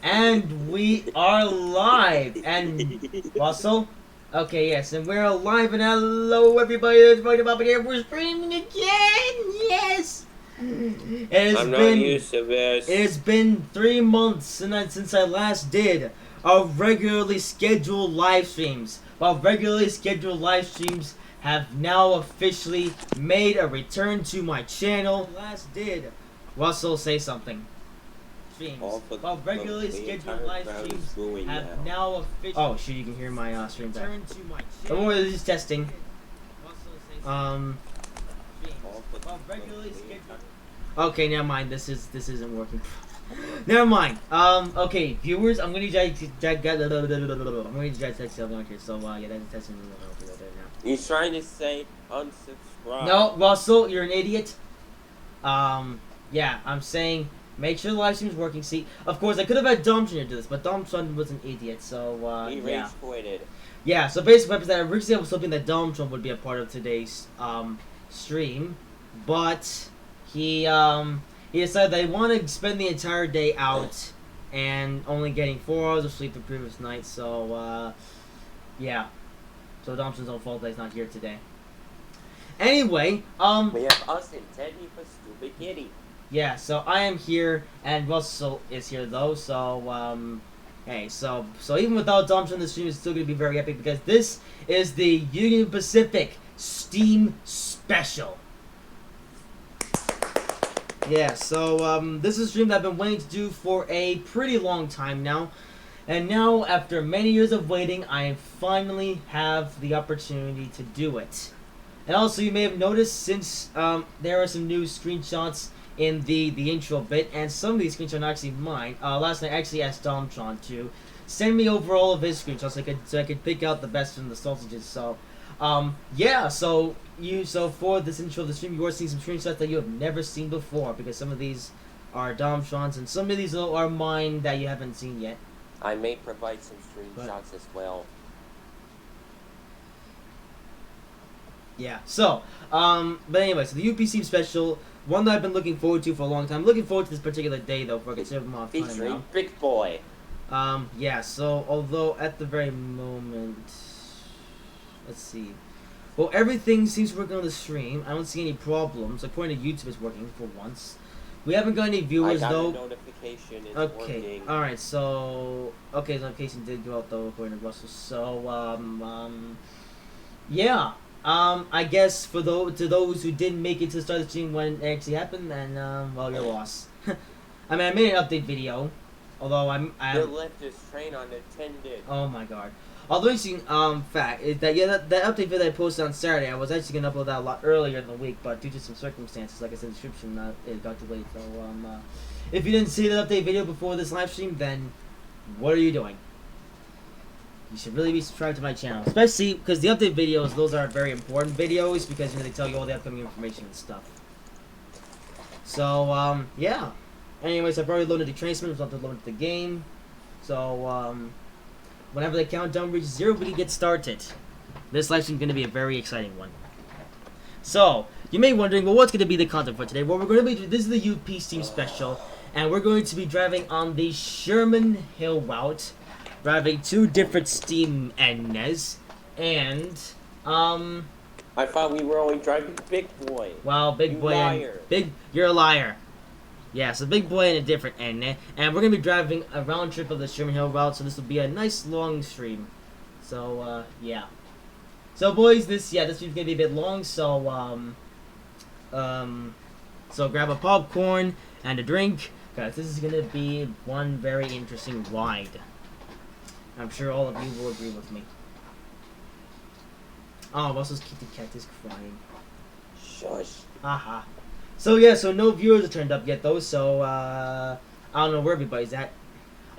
And we are live. And Russell? Okay, yes, and we're live and hello everybody that's right about here. We're streaming again! Yes! I'm not used to this. It's been 3 months since I last did our regularly scheduled live streams. Our regularly scheduled live streams have now officially made a return to my channel. Last did. Russell, say something. Streams. Well, regularly scheduled live streams have now officially. Oh shit! You can hear my stream back. Don't worry, this is testing. Okay, never mind. This isn't working. Never mind. Okay, viewers, I'm gonna need you guys text something here. So yeah, that's testing. He's trying to say unsubscribe. No, Russell, you're an idiot. Yeah, I'm saying. Make sure the live stream's working. See, of course, I could have had Dom Jr. do this, but Dom Trump was an idiot, so, he yeah. rage quitted. Yeah, so basically, that originally I was hoping that Dom Trump would be a part of today's, stream, but he decided that he wanted to spend the entire day out and only getting 4 hours of sleep the previous night, so, yeah. So Dom's own fault that he's not here today. Anyway, we have us and Teddy for Stupid Kitty. Yeah, so I am here, and Russell is here though, so, hey, so even without Dom on the stream, it's still going to be very epic, because this is the Union Pacific Steam Special. Yeah, so, this is a stream that I've been waiting to do for a pretty long time now, and now, after many years of waiting, I finally have the opportunity to do it. And also, you may have noticed, since, there are some new screenshots in the intro bit, and some of these screenshots are actually mine. Last night I actually asked Domtron to send me over all of his screenshots so I could pick out the best from the sausages. So, yeah. So for this intro of the stream, you are seeing some screenshots that you have never seen before, because some of these are Domtron's and some of these are mine that you haven't seen yet. I may provide some screenshots as well. Yeah. So, but anyway, so the UPC special. One that I've been looking forward to for a long time. Looking forward to this particular day, though, for a considerable amount of time featuring now. Big Boy. Yeah, so, although, at the very moment... Let's see. Well, everything seems to work on the stream. I don't see any problems. According to YouTube, it's working for once. We haven't got any viewers, though. I got a notification. It's okay. working. Alright, so... Okay, the notification did go out, though, according to Russell. So, yeah. I guess for to those who didn't make it to the start of the stream when it actually happened, then, well, you're lost. I mean, I made an update video, although You left this train unattended. Oh my god. Although interesting, fact is that, yeah, that update video that I posted on Saturday, I was actually gonna upload that a lot earlier in the week, but due to some circumstances, like I said in the description, it got delayed, so, if you didn't see the update video before this live stream, then what are you doing? You should really be subscribed to my channel, especially because the update videos, those are very important videos because, you know, they tell you all the upcoming information and stuff. So, yeah. Anyways, I've already loaded the transmitter, so I have to load the game. So, whenever the countdown reaches 0, we can get started. This live stream is going to be a very exciting one. So, you may be wondering, well, what's going to be the content for today? Well, we're going to be, this is the UP Steam Special, and we're going to be driving on the Sherman Hill route. Driving 2 different Steam engines, and, I thought we were only driving Big Boy. Well, Big Boy you're a liar. Yeah, so Big Boy and a different engine, and we're gonna be driving a round trip of the Sherman Hill route, so this will be a nice long stream. So, yeah. So, boys, this stream's gonna be a bit long, so, so grab a popcorn and a drink, because this is gonna be one very interesting ride. I'm sure all of you will agree with me. Oh, Russell's kitty cat is crying. Shush. Haha. So yeah, so no viewers have turned up yet though, so I don't know where everybody's at.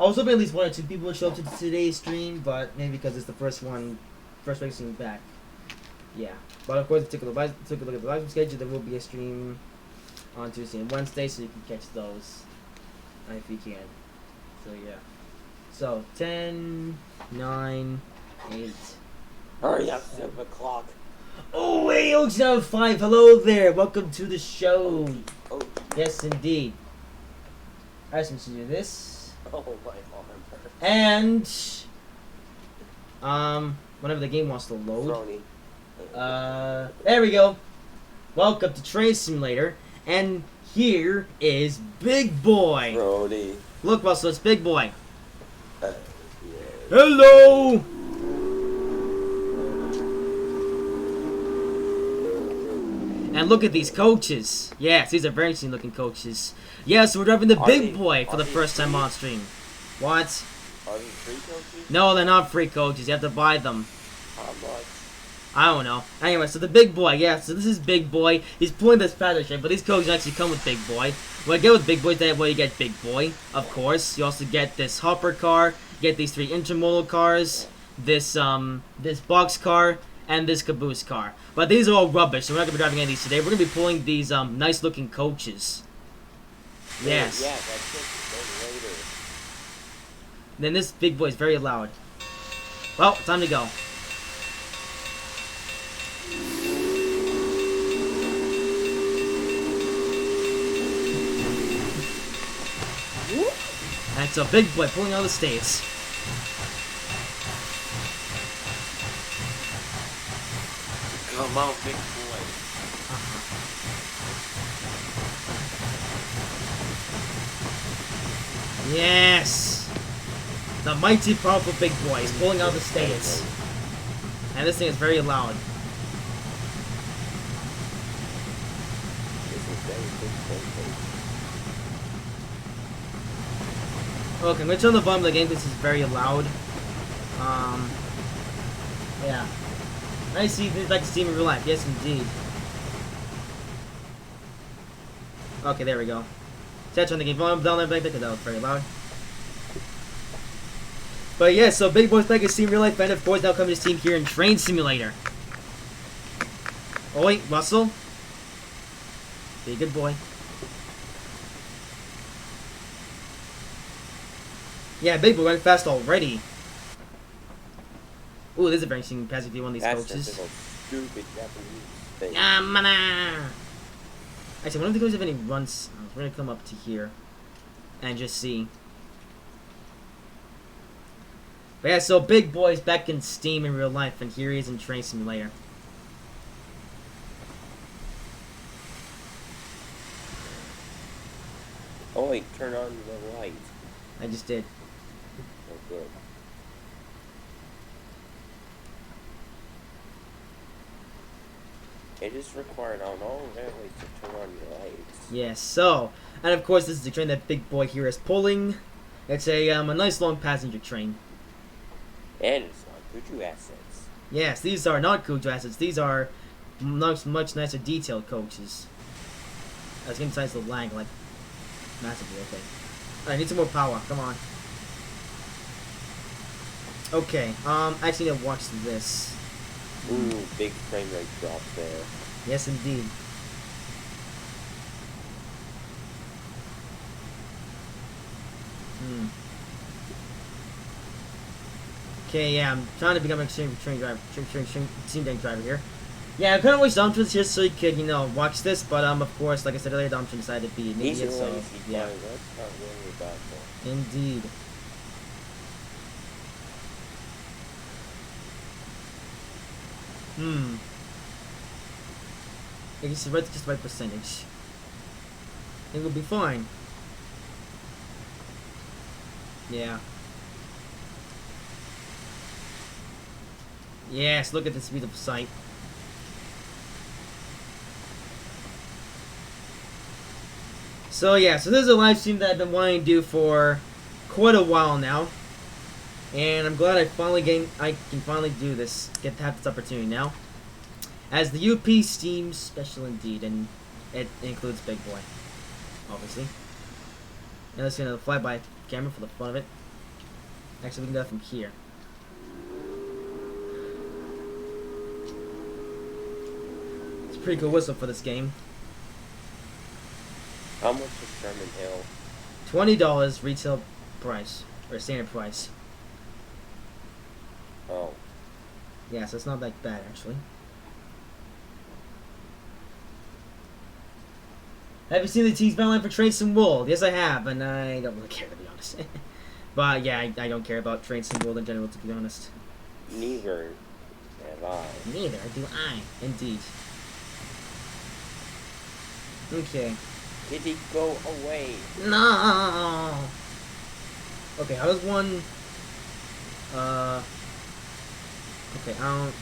I was hoping at least 1 or 2 people would show up to today's stream, but maybe because it's the first racing back. Yeah. But of course, if you took a look at the live schedule, there will be a stream on Tuesday and Wednesday, so you can catch those if you can. So yeah. So, 10, 9, 8. Hurry up, 7 o'clock. Oh, wait, it's now 5. Hello there. Welcome to the show. Oh. Yes, indeed. Alright, so let's do this. Oh my armor. And whenever the game wants to load. Throny. There we go. Welcome to Train Simulator, and here is Big Boy. Throny. Look, Russell, it's Big Boy. Yeah. Hello. And look at these coaches. Yes, these are very interesting looking coaches. Yes, we're driving the Big Boy for the first time on stream. What? Are these free coaches? No, they're not free coaches. You have to buy them. How much? I don't know. Anyway, so the Big Boy, yeah, so this is Big Boy. He's pulling this paddle shape, but these coaches actually come with Big Boy. When I get with Big Boy, that way you get Big Boy, of course. You also get this hopper car, you get these 3 intermodal cars, this box car, and this caboose car. But these are all rubbish, so we're not going to be driving any of these today. We're going to be pulling these nice looking coaches. Yes. Yeah, that's it. Later. Then this Big Boy is very loud. Well, time to go. And so Big Boy pulling out the states. Come on, big boy. Yes! The mighty powerful Big Boy is pulling out the states. And this thing is very loud. Okay, I'm gonna turn the volume of the game because this is very loud. Yeah. I see things like Steam in real life. Yes, indeed. Okay, there we go. Touch on the game volume down there, back there, because that was very loud. But yeah, so Big Boy's back at Steam real life, and of course now coming to Steam here in Train Simulator. Oh wait, Russell. Be a good boy. Yeah, Big Boy went fast already. Ooh, this is a very interesting passing through one of these That's coaches. just a stupid Japanese thing. Yamana! Actually, I wonder if the coaches have any runs. We're gonna come up to here and just see. But yeah, so Big Boy's back in Steam in real life, and here he is in Train Simulator. Oh wait, turn on the light. I just did. Oh good. It is required on all railways to turn on your lights. Yes, so, and of course this is the train that Big Boy here is pulling. It's a nice long passenger train. And it's not Kuju assets. Yes, these are not Cujo assets. These are much nicer detailed coaches. I was getting besides the lag, like, massively, okay. I need some more power, come on. Okay, actually I watched this. Ooh, big frame rate drop there. Yes, indeed. Okay, yeah, I'm trying to become an extreme train driver, team tank driver here. Yeah, I couldn't watch Domtron just so you could, you know, watch this, but of course, like I said earlier, Domtron decided to be an idiot, so yeah. Let's not worry about that. Indeed. I guess it's just the right percentage. It will be fine. Yeah. Yes, look at this beautiful sight. So yeah, so this is a live stream that I've been wanting to do for quite a while now. And I'm glad I can finally do this, have this opportunity now. As the UP Steam special indeed, and it includes Big Boy, obviously. Now let's get a flyby camera for the fun of it. Actually, we can do that from here. It's a pretty cool whistle for this game. How much is Sherman Hill? $20 retail price, or standard price. Oh. Yeah, so it's not that bad actually. Have you seen the tease battle line for Trace and Wool? Yes, I have, and I don't really care, to be honest. But yeah, I don't care about Train Sim World in general, to be honest. Neither have I. Neither do I, indeed. Okay. Kitty, go away. No. Okay, how does one? Okay, I don't.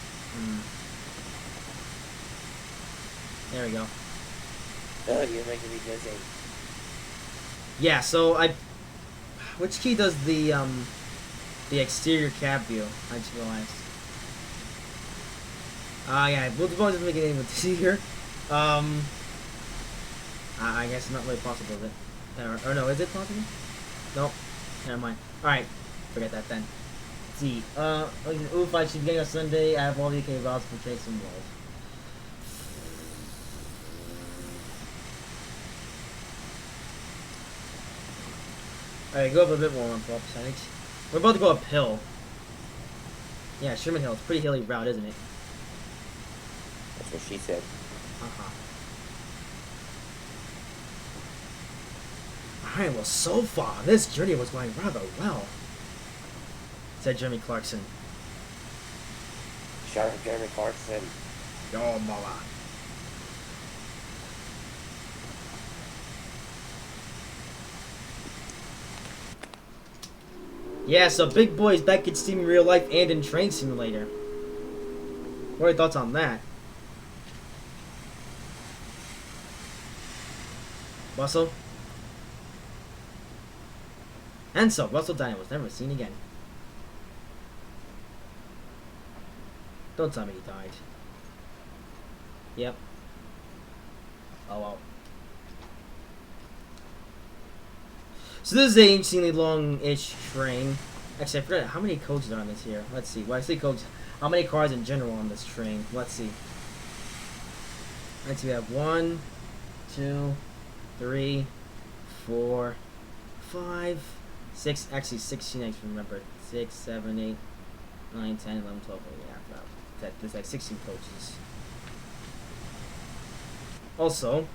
There we go. Ugh, you're making me dizzy. Yeah, so I. Which key does the exterior cab view? I just realized. Yeah, multiple doesn't make it any easier. I guess it's not really possible, is it? Or no, is it possible? Nope. Never mind. Alright, forget that then. Let's see. Oof, I should be getting a Sunday. I have all the UK routes for Trace and World. Alright, go up a bit more on fall percentage. We're about to go uphill. Yeah, Sherman Hill. It's a pretty hilly route, isn't it? That's what she said. Uh-huh. Alright, well, so far, this journey was going rather well, said Jeremy Clarkson. Shout out Jeremy Clarkson. Yo, mama. Yeah, so Big Boy is back in Steam in real life and in Train Simulator. What are your thoughts on that? Russell? And so, Russell Diner was never seen again. Don't tell me he died. Yep. Oh well. So this is an insanely long-ish train. Actually, I forgot how many coaches are on this here. Let's see. When I say coaches, how many cars in general on this train? Let's see. Let's see. We have 1, 2, 3, 4, 5, 6. Actually, 16. I can remember. 6, 7, 8, 9, 10, 11, 12. Yeah, there's like 16 coaches. Also,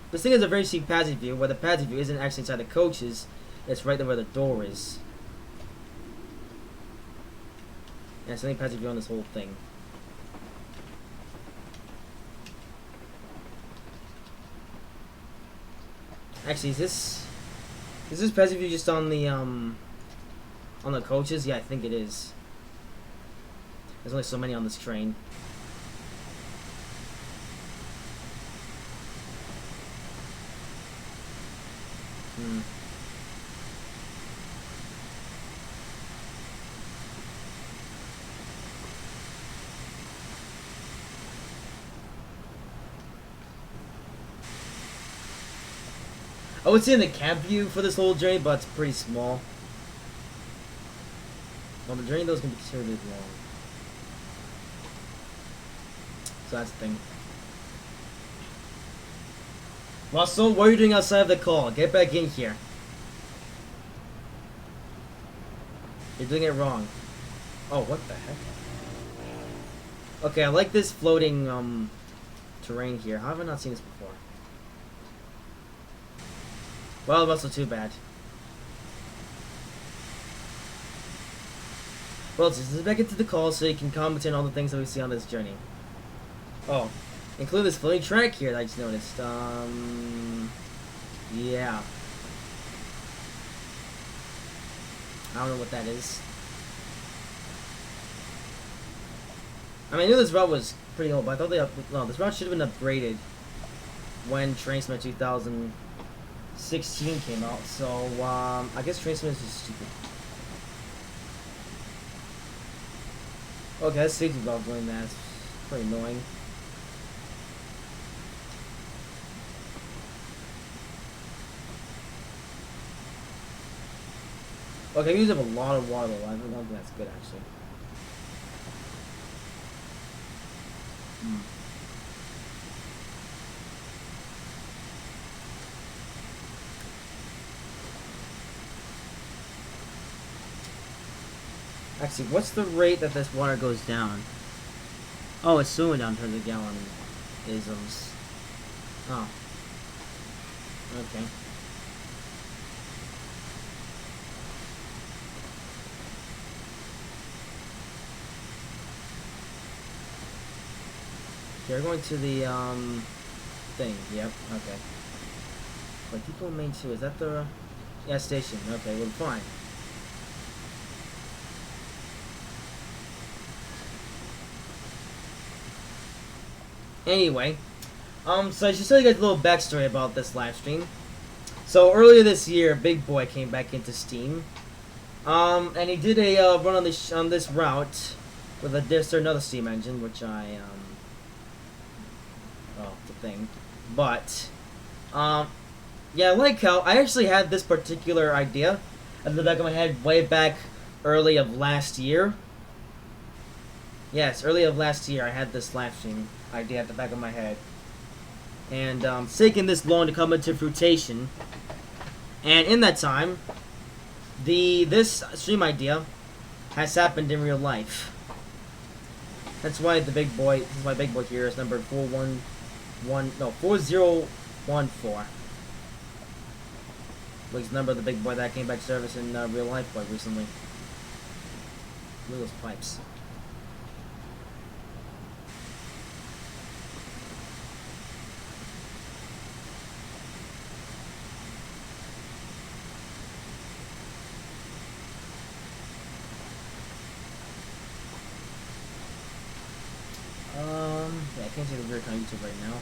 this thing is a very cheap passage view, where the passage view isn't actually inside the coaches, it's right there where the door is. And it's the only passage view on this whole thing. Actually, is this passage view just on the coaches? Yeah, I think it is. There's only so many on this train. I would say in the cab view for this whole journey, but it's pretty small. Well, the journey though is going to be considerably long. So that's the thing. Russell, what are you doing outside of the call? Get back in here. You're doing it wrong. Oh, what the heck? Okay, I like this floating terrain here. How have I not seen this before? Well, Russell, too bad. Well, let's just back into the call so you can comment on all the things that we see on this journey. Oh, include this floating track here that I just noticed. Yeah. I don't know what that is. I mean, I knew this route was pretty old, but I thought this route should have been upgraded when Train Sim 2016 came out. So, I guess Train Sim is just stupid. Okay, that's safety valve doing that. It's pretty annoying. Okay, we use up a lot of water though. I don't think that's good actually. Actually, what's the rate that this water goes down? Oh, it's slowing down per the gallon isms. Oh. Okay. You're going to the, thing. Yep, okay. But Depot Main 2, is that the... Yeah, station. Okay, well, fine. Anyway, so I should tell you guys a little backstory about this live stream. So earlier this year, Big Boy came back into Steam, and he did a run on this route with another Steam engine, which I well, it's a thing, but yeah, I like how I actually had this particular idea at the back of my head way back early of last year. Yes, early of last year, I had this live stream idea at the back of my head. And it's taken this long to come into fruition. And in that time, this stream idea has happened in real life. That's why the big boy, this is my big boy here, is number 4014. Which is the number of the big boy that came back to service in real life quite recently. Look at those pipes. Yeah, I can't see the rear on YouTube right now.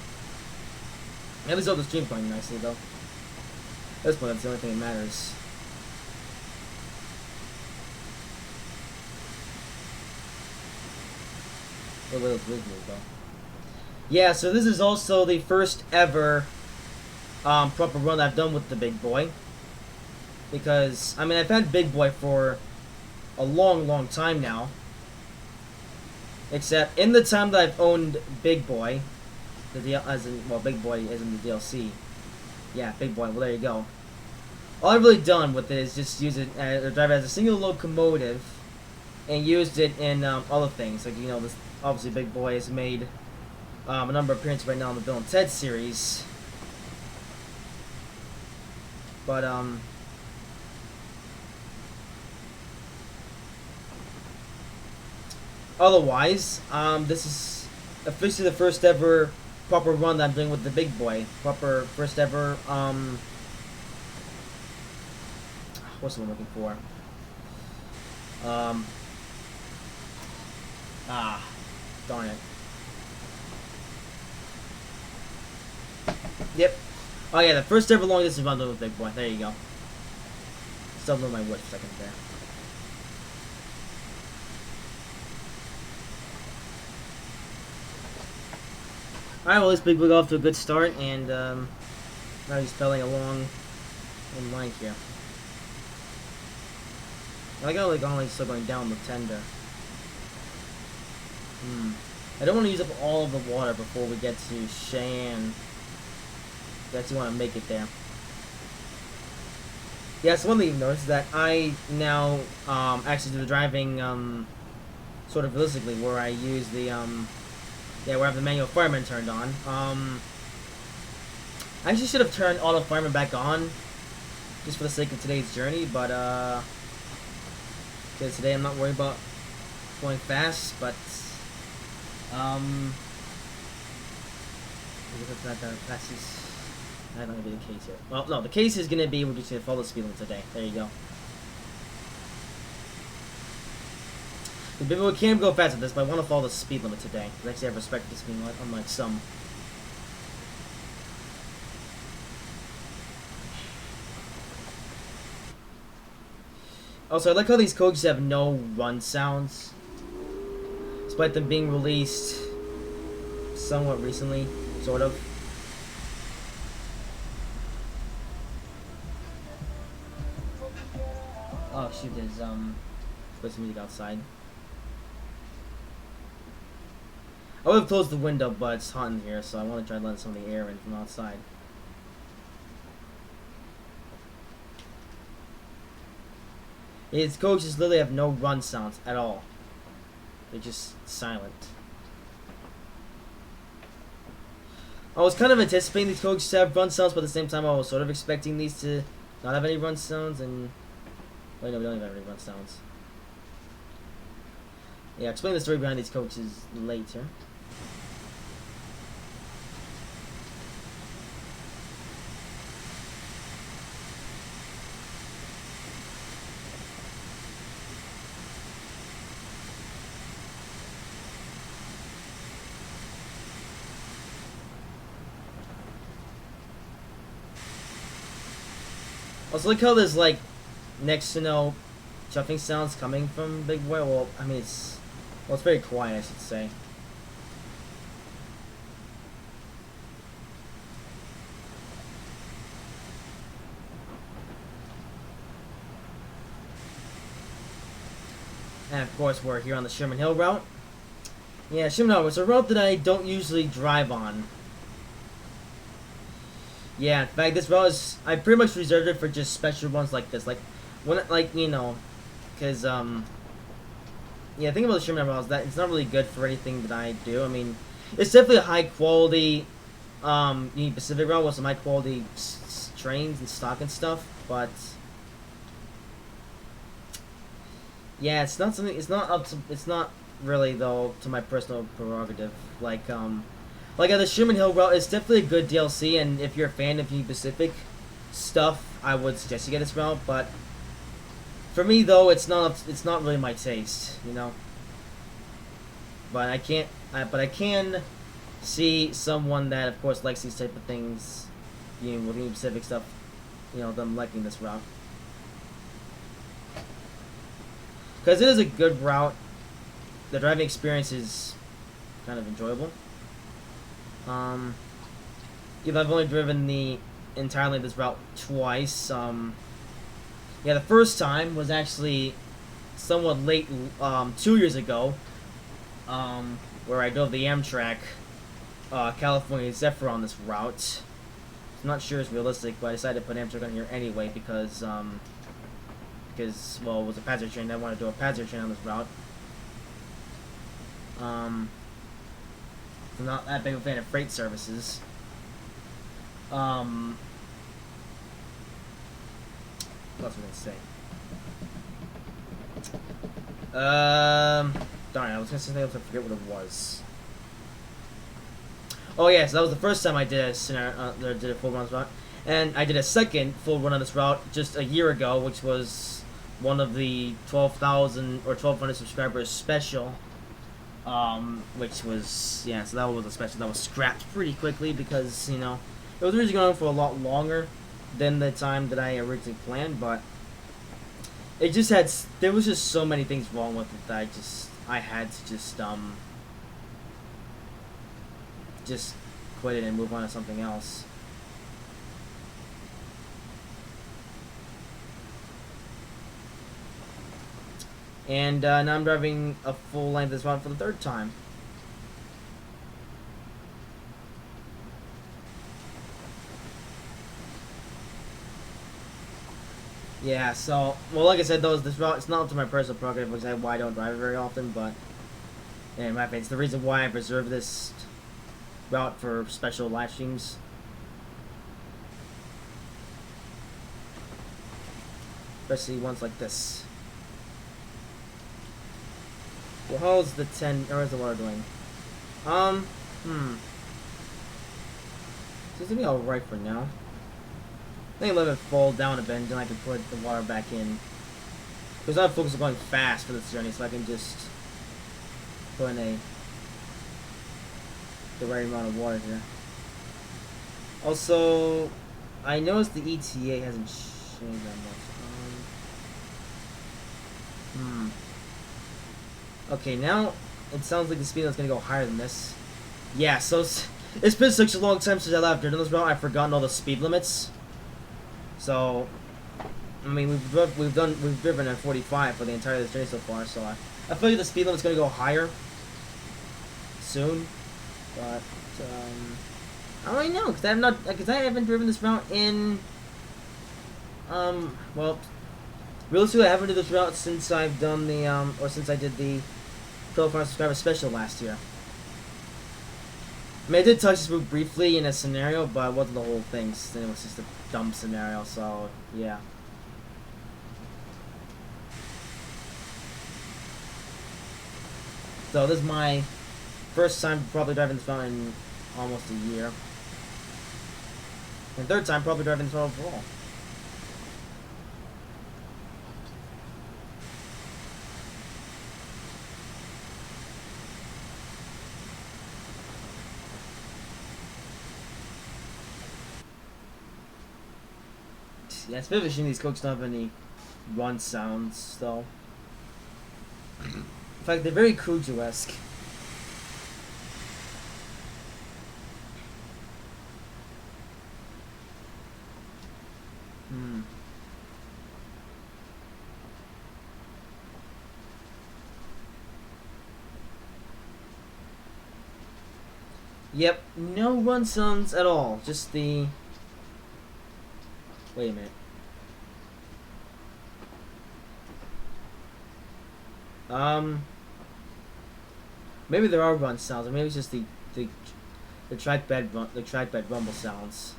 At least all the stream going nicely though. At this point, that's the only thing that matters. Look at those wheels move though. Yeah, so this is also the first ever proper run I've done with the big boy. Because, I mean, I've had Big Boy for a long time now. Except, in the time that I've owned Big Boy, Big Boy isn't the DLC. Yeah, Big Boy, well, there you go. All I've really done with it is just use it, or drive it as a single locomotive, and used it in other things. Like, you know, this, obviously Big Boy has made a number of appearances right now in the Bill and Ted series. But, otherwise, this is officially the first ever proper run that I'm doing with the big boy. Proper first ever, what's the one I'm looking for? Darn it. Yep. Oh yeah, the first ever long distance run with big boy. There you go. Still blew my wood for a second there. Alright, well, this big boy got off to a good start, and now he's pedaling along in line here. I got like only still going down the tender. I don't want to use up all of the water before we get to Cheyenne. I actually want to make it there. Yeah, so one thing you've noticed is that I now actually do the driving sort of realistically, where I use the yeah, where I have the manual fireman turned on. I actually should have turned auto fireman back on, just for the sake of today's journey, but because today I'm not worried about going fast, but that's just not gonna be the case here. Well, no, the case is gonna be we're just gonna follow the speed limit today. There you go. The people can go fast at this, but I want to follow the speed limit today. I actually have respect for the speed limit, unlike some. Also, I like how these coaches have no run sounds, despite them being released somewhat recently, sort of. Oh shoot, there's play some music outside. I would have closed the window, but it's hot in here, so I want to try to let some of the air in from outside. Its coaches literally have no run sounds at all. They're just silent. I was kind of anticipating these coaches to have run sounds, but at the same time I was sort of expecting these to not have any run sounds, and... wait, no, we don't even have any run sounds. Yeah, I'll explain the story behind these coaches later. Also, look how there's like next to no chuffing sounds coming from Big Boy. Well, I mean it's very quiet, I should say. And of course, we're here on the Sherman Hill route. Yeah, Sherman Hill. It's a route that I don't usually drive on. Yeah, in fact, this route is I pretty much reserved it for just special ones like this, like when, like because yeah, think about the Sherman route is that it's not really good for anything that I do. I mean, it's definitely a high quality Union Pacific route with some high quality trains and stock and stuff, but yeah, it's not something. It's not up to. It's not really though to my personal prerogative. Like the Sherman Hill route is definitely a good DLC, and if you're a fan of Union Pacific stuff, I would suggest you get this route. But for me though, it's not. It's not really my taste, you know. But I can't. But I can see someone that, of course, likes these type of things, you know, with Union Pacific stuff. You know, them liking this route. Because it is a good route. The driving experience is kind of enjoyable. Yeah, I've only driven the entirely this route twice. Yeah, the first time was actually somewhat late, 2 years ago, where I drove the Amtrak, California Zephyr on this route. I'm not sure it's realistic, but I decided to put Amtrak on here anyway because well, it was a passenger train. I wanted to do a passenger train on this route. I'm not that big of a fan of freight services. What else was I gonna say? Darn, I was gonna say something else. I forget what it was. Oh yeah, so that was the first time I did a scenario. Did a full run on this route, and I did a second full run on this route just a year ago, which was one of the 12,000 or 1,200 subscribers special. Which was, yeah, so that was a special that was scrapped pretty quickly because, you know, it was originally going for a lot longer than the time that I originally planned, but it just had, there was just so many things wrong with it that I had to just quit it and move on to something else. And now I'm driving a full length of this route for the third time. Yeah, so, well, like I said, though, this route, it's not up to my personal prerogative, which is why I don't drive it very often, but yeah, in my opinion, it's the reason why I preserve this route for special live streams. Especially ones like this. Well, how's the 10, or is the water doing? Seems to be alright for now. I think let it fall down a bit, and then I can put the water back in. Because I'm focused on going fast for this journey, so I can just put in the right amount of water here. Also, I noticed the ETA hasn't changed that much. Okay, now it sounds like the speed limit's gonna go higher than this. Yeah, so it's been such a long time since I left driven this route, I've forgotten all the speed limits. So, I mean, we've driven at 45 for the entire of this journey so far. So I feel like the speed limit's gonna go higher soon, but I don't really know because I haven't driven this route in well, realistically I haven't did this route since I've done the or since I did the 1200 subscriber special last year. I mean, I did touch this route briefly in a scenario, but it wasn't the whole thing. It was just a dumb scenario, so yeah. So this is my first time probably driving this route in almost a year. And third time probably driving this route overall. Yeah, especially these coaches don't have any run sounds, though. In fact, they're very Cujo-esque. Hmm. Yep, no run sounds at all. Just the... Wait a minute. Maybe there are run sounds, or maybe it's just the trackbed rumble sounds.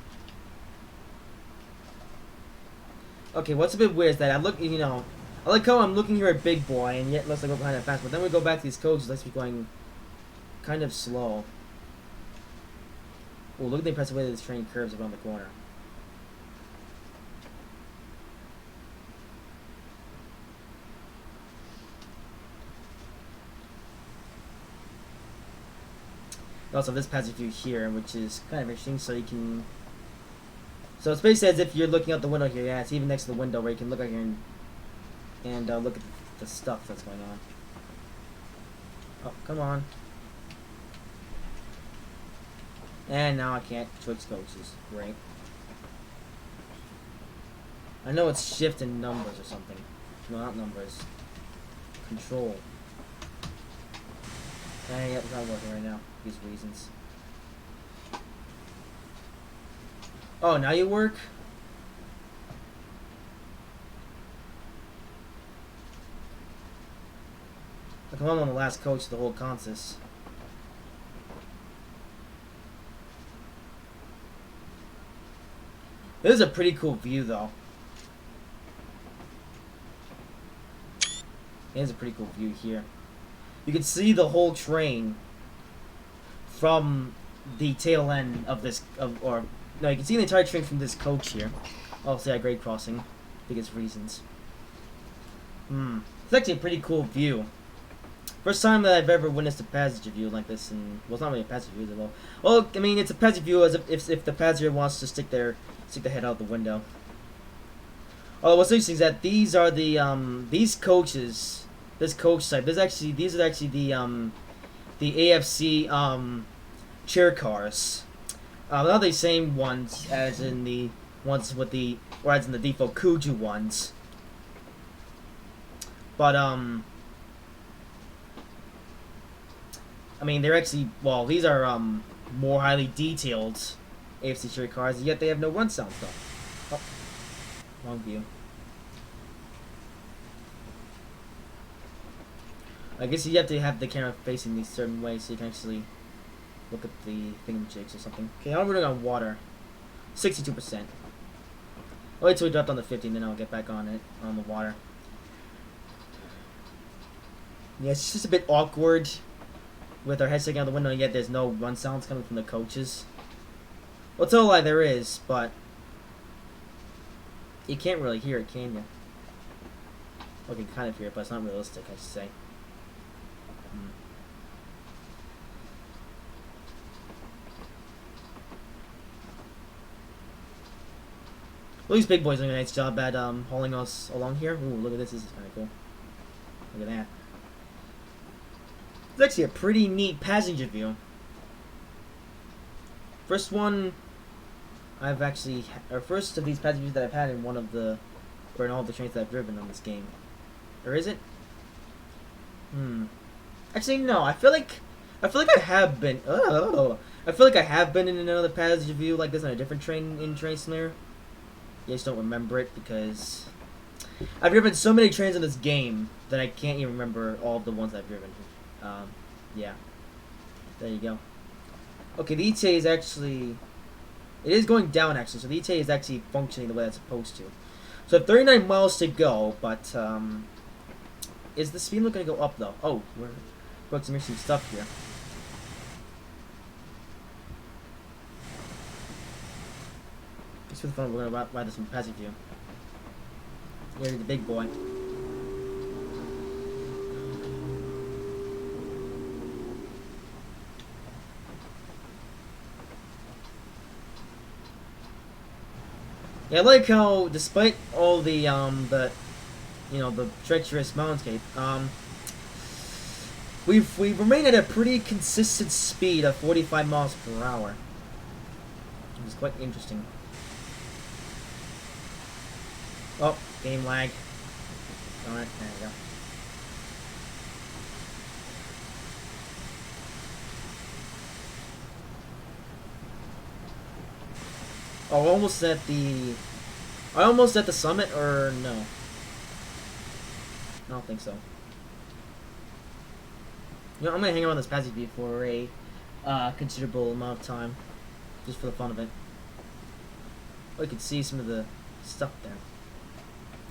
Okay, what's a bit weird is that I look, you know, I like how I'm looking here at Big Boy, and yet it looks like we're behind it fast. But then we go back to these coaches, let's be going kind of slow. Oh, look at the impressive way that this train curves around the corner. Also, this passage view here, which is kind of interesting, so you can... So it's basically as if you're looking out the window here. Yeah, it's even next to the window where you can look out here and look at the stuff that's going on. Oh, come on. And now I can't switch coaches. Great. I know it's shift and numbers or something. No, not numbers. Control. Yeah, it's not working right now. For these reasons. Oh, now you work? Like, I'm on the last coach of the whole consist. This is a pretty cool view, though. It is a pretty cool view here. You can see the whole train from the tail end of this, no, you can see the entire train from this coach here. Obviously, at grade crossing, biggest reasons. It's actually a pretty cool view. First time that I've ever witnessed a passage view like this, and well, it's not really a passage view, though. Well, I mean, it's a passage view as if the passenger wants to stick their head out the window. Oh, what's interesting is that these are the these coaches, this coach type. These are actually the AFC chair cars. Not the same ones as in the ones with the, or as in the default Kuju ones. But I mean, they're actually, well, these are more highly detailed AFC chair cars, yet they have no run sounds though. Oh, wrong view. I guess you have to have the camera facing these certain ways so you can actually look at the thingamajigs or something. Okay, I'm running on water. 62%. I'll wait till we drop down to 50 and then I'll get back on it, on the water. Yeah, it's just a bit awkward with our head sticking out the window and yet there's no run sounds coming from the coaches. Well, it's a lie, there is, but you can't really hear it, can you? Well, you can kind of hear it, but it's not realistic, I should say. Well, these big boys are doing a nice job at hauling us along here. Ooh, look at this. This is kind of cool. Look at that. It's actually a pretty neat passenger view. First one I've actually, or first of these passenger views that I've had in one of the, or in all the trains that I've driven on this game. Or is it? Actually, no. I feel like I have been. Oh, I feel like I have been in another passenger view like this on a different train in Train Snare. You just don't remember it because I've driven so many trains in this game that I can't even remember all of the ones I've driven. Yeah. There you go. Okay, the ETA is actually... It is going down, actually, so the ETA is actually functioning the way it's supposed to. So 39 miles to go, but, is the speed limit going to go up, though? Oh, we're broke some interesting stuff here. Just for the fun, we're going to ride this from passive view. Here's the big boy. Yeah, I like how, despite all the the treacherous mountainscape, we've remained at a pretty consistent speed of 45 miles per hour. It's quite interesting. Oh, game lag. Darn it, there you go. Oh, almost at the... I almost at the summit, or no? I don't think so. You know, I'm gonna hang around this passage for a considerable amount of time, just for the fun of it. Oh, you can see some of the stuff there.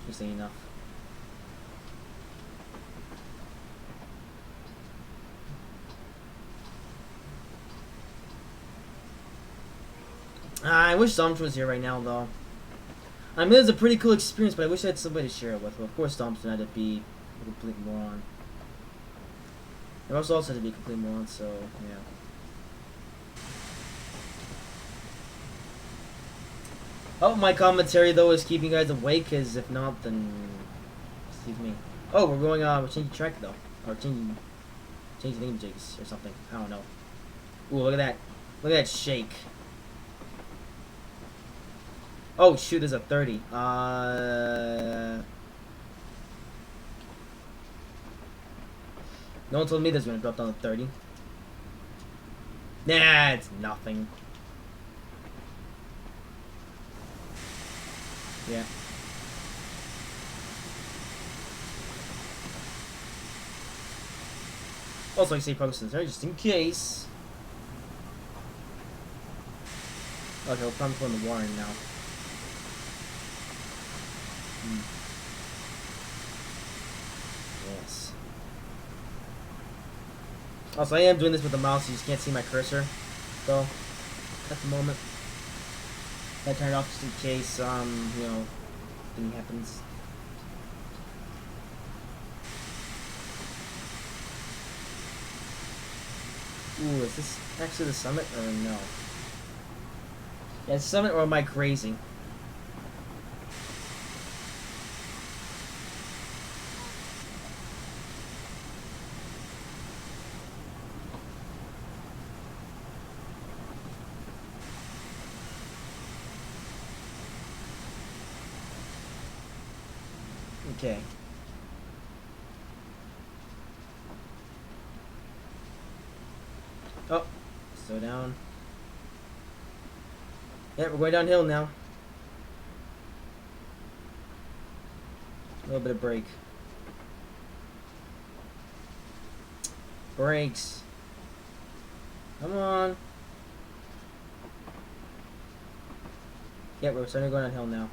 Interesting enough. I wish Domsh was here right now, though. I mean, it's a pretty cool experience, but I wish I had somebody to share it with. Well, of course, Thompson had to be a complete moron. I also had to be a complete moron, so, yeah. Oh, my commentary, though, is keeping you guys awake, because if not, then... Excuse me. Oh, we're changing track, though. Or changing thingamajigs or something. I don't know. Ooh, look at that. Look at that shake. Oh, shoot, there's a 30. No one told me this was going to drop down to 30. Nah, it's nothing. Yeah. Also, I say progress in there just in case. Okay, we'll probably put in the warning now. Yes. Also, I am doing this with the mouse, so you just can't see my cursor, though, at the moment. I turn it off just in case, anything happens. Ooh, is this actually the summit, or no? Yeah, it's summit, or am I crazy? Okay. Oh, slow down. Yeah, we're going downhill now. A little bit of brake. Brakes. Come on. Yeah, we're starting to go downhill now.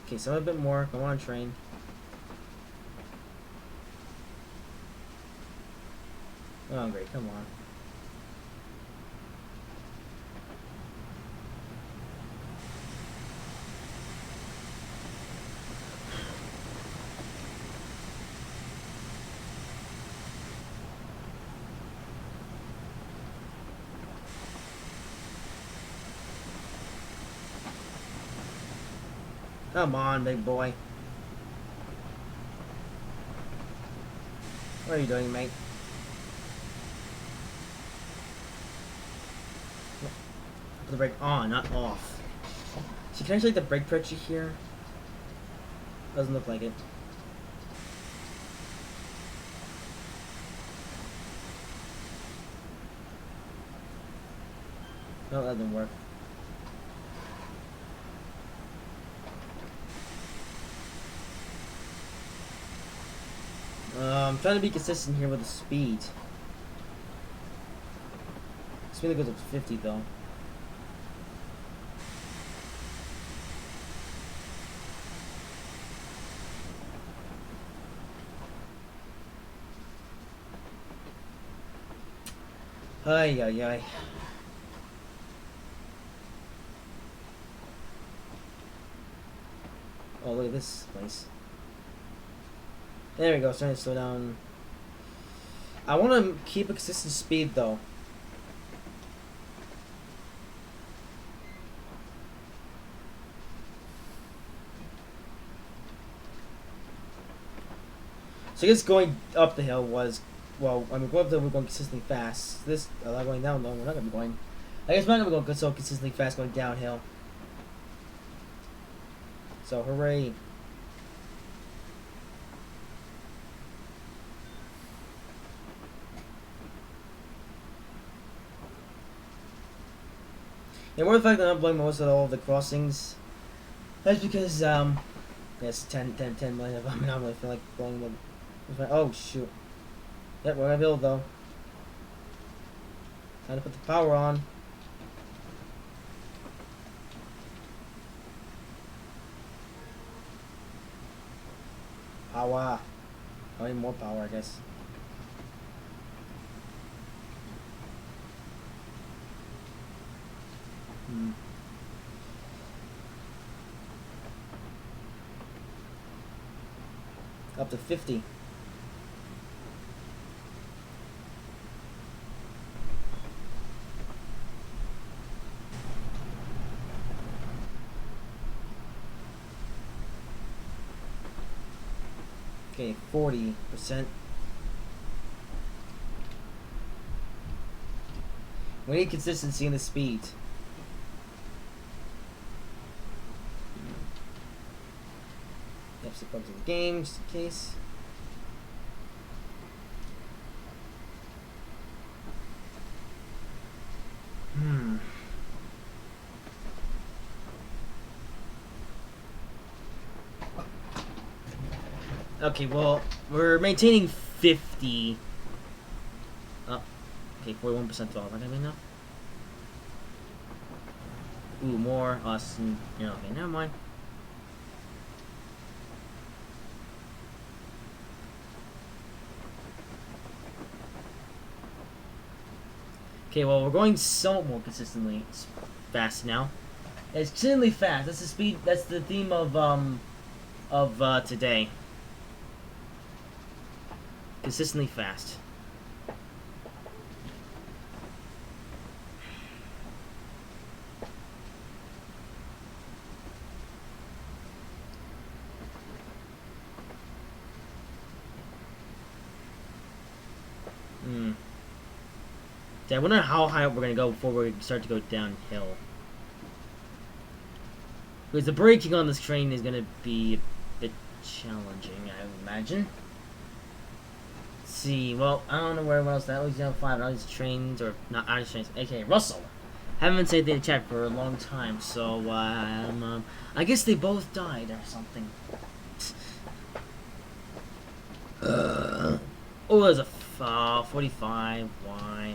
Okay, so a bit more. Come on, train. Oh, great. Come on. Come on, big boy. What are you doing, mate? Put the brake on, not off. So can I take the brake pressure here? Doesn't look like it. No, that didn't work. I'm trying to be consistent here with the speed. Speed goes up to 50 though. Ay, ay, ay. Oh, look at this place. There we go, starting to slow down. I want to keep a consistent speed though. So I guess going up the hill was, well, I mean, going up the hill we're going consistently fast. This, going down though, we're not going to be going, I guess we're not going to go so consistently fast going downhill. So, hooray. Yeah, more the fact that I'm blowing most of all of the crossings. That's because, yes, 10 million of them. I don't really feel like blowing them. Oh, shoot. Yep, we're gonna build, though. Time to put the power on. Power. I need more power, I guess. Up to 50. Okay, 40%. We need consistency in the speed. Yep, so plug to the game, just in case. Okay, well, we're maintaining 50. Oh, okay, 41% off. What do I mean now? Ooh, more us. And, okay, never mind. Okay, well, we're going somewhat more consistently fast now. It's consistently fast. That's the speed. That's the theme of today. Consistently fast. I wonder how high up we're gonna go before we start to go downhill. Because the braking on this train is gonna be a bit challenging, I would imagine. Let's see, well, I don't know where else that was. 5 all these trains, or not all these trains, aka Russell. Haven't said anything in chat for a long time, so I guess they both died or something. Oh, there's a 45. Why?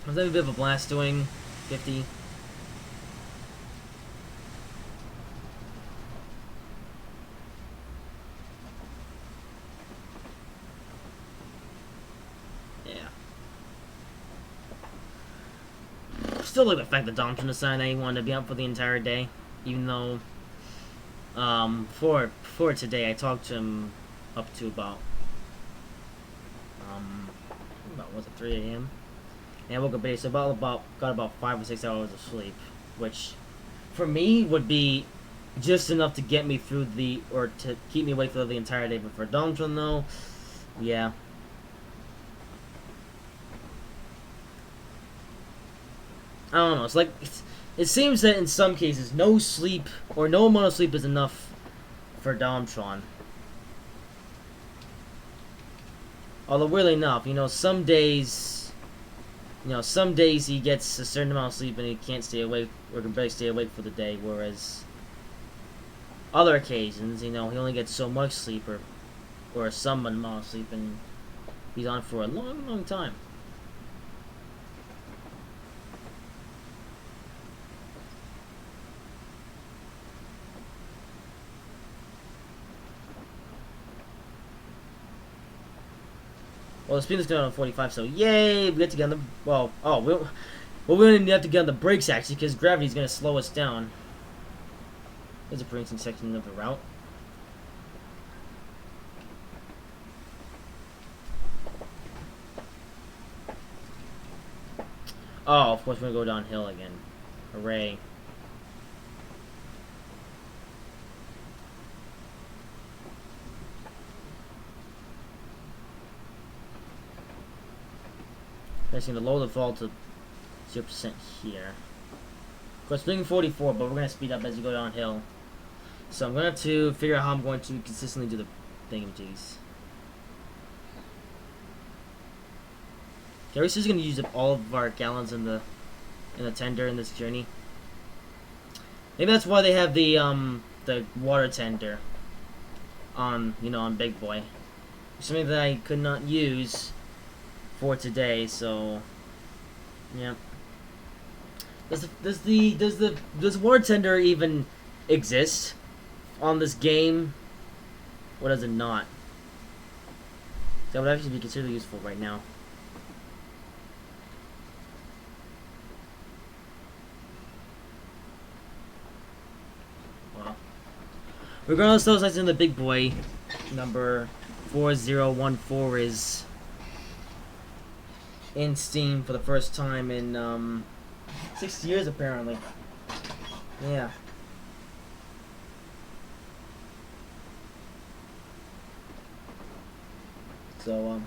I was having a bit of a blast doing 50. Yeah. Still like the fact that Domson decided that he wanted to be up for the entire day, even though for today I talked to him up to about was it 3 a.m. and I woke up late, so got about 5 or 6 hours of sleep, which for me would be just enough to get me through or to keep me awake for the entire day. But for Domson though, yeah. I don't know. It's like it seems that in some cases, no sleep or no amount of sleep is enough for Domtron. Although, weirdly enough, some days he gets a certain amount of sleep and he can't stay awake or can barely stay awake for the day, whereas other occasions, he only gets so much sleep or some amount of sleep and he's on for a long, long time. Well, the speed is going on 45, so yay! We get to get on the we don't have to get on the brakes actually, because gravity's going to slow us down. There's a pretty interesting section of the route. Oh, of course we're gonna go downhill again. Hooray. That's gonna lower the fall to 0% here. Of course, swinging 44, but we're gonna speed up as you go downhill. So I'm gonna have to figure out how I'm going to consistently do the thingamajigs. Gary's just gonna use up all of our gallons in the tender in this journey. Maybe that's why they have the water tender on on Big Boy. Something that I could not use for today. So yeah. Does water tender even exist on this game? Or does it not? That would actually be considered useful right now. Well, regardless, those sites in the Big Boy, number 4014 is in Steam for the first time in 6 years apparently. Yeah. So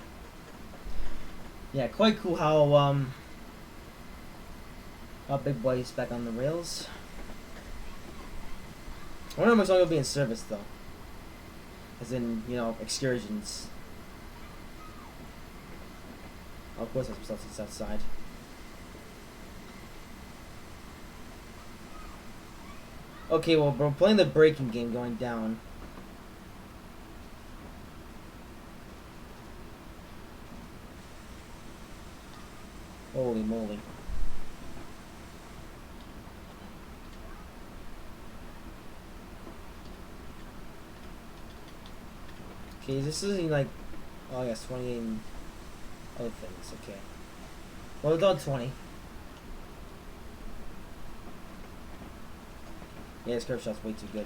yeah, quite cool how Big Boy is back on the rails. I wonder how much longer it'll be in service though. As in, excursions. Oh, of course there's some stuff outside. Okay, well, we're playing the braking game going down. Holy moly. Okay, this isn't like... Oh, yes, 28 and other things, okay. Well, it's on 20. Yeah, this curve shot's way too good.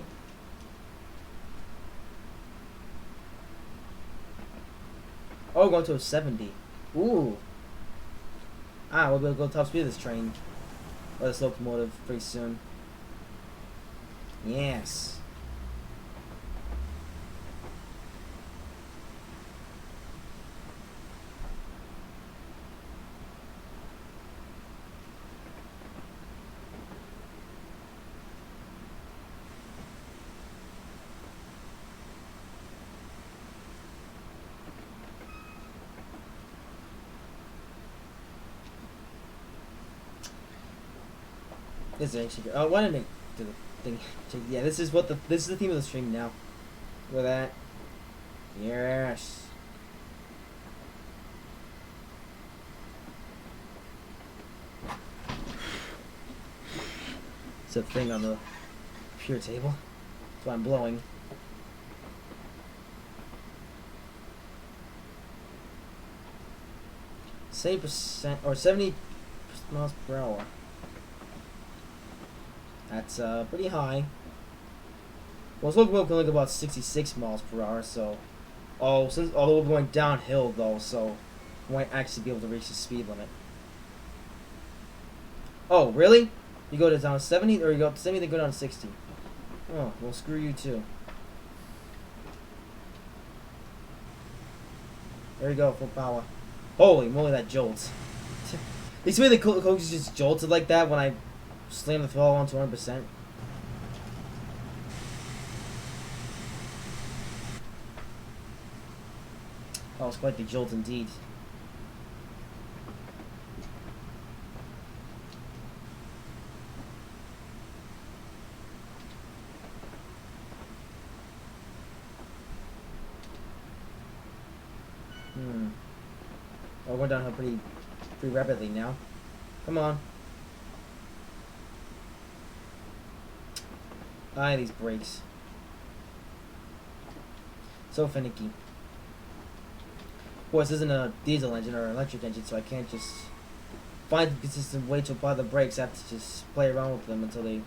Oh, going to a 70. Ooh. Ah, we'll be able to go top speed of this train. Or this locomotive pretty soon. Yes. This is actually good. Oh, why didn't I do the thing? Yeah, this is the theme of the stream now. Look at that. Yes. It's a thing on the pure table. That's why I'm blowing. %, or 70 miles per hour. That's pretty high. Well, this locomotive can look about 66 miles per hour, so... although we're going downhill, though, so... we might actually be able to reach the speed limit. Oh, really? You go down to 70, or you go up to 70, then go down to 60? Oh, well, screw you, too. There you go, full power. Holy moly, that jolts. You see the coach just jolted like that when I slammed the throttle on to 100%? Oh, it's quite the jolt indeed. Oh, we're downhill pretty rapidly now. Come on. Ah, these brakes. So finicky. Of course, this isn't a diesel engine or an electric engine, so I can't just find a consistent way to apply the brakes. I have to just play around with them until they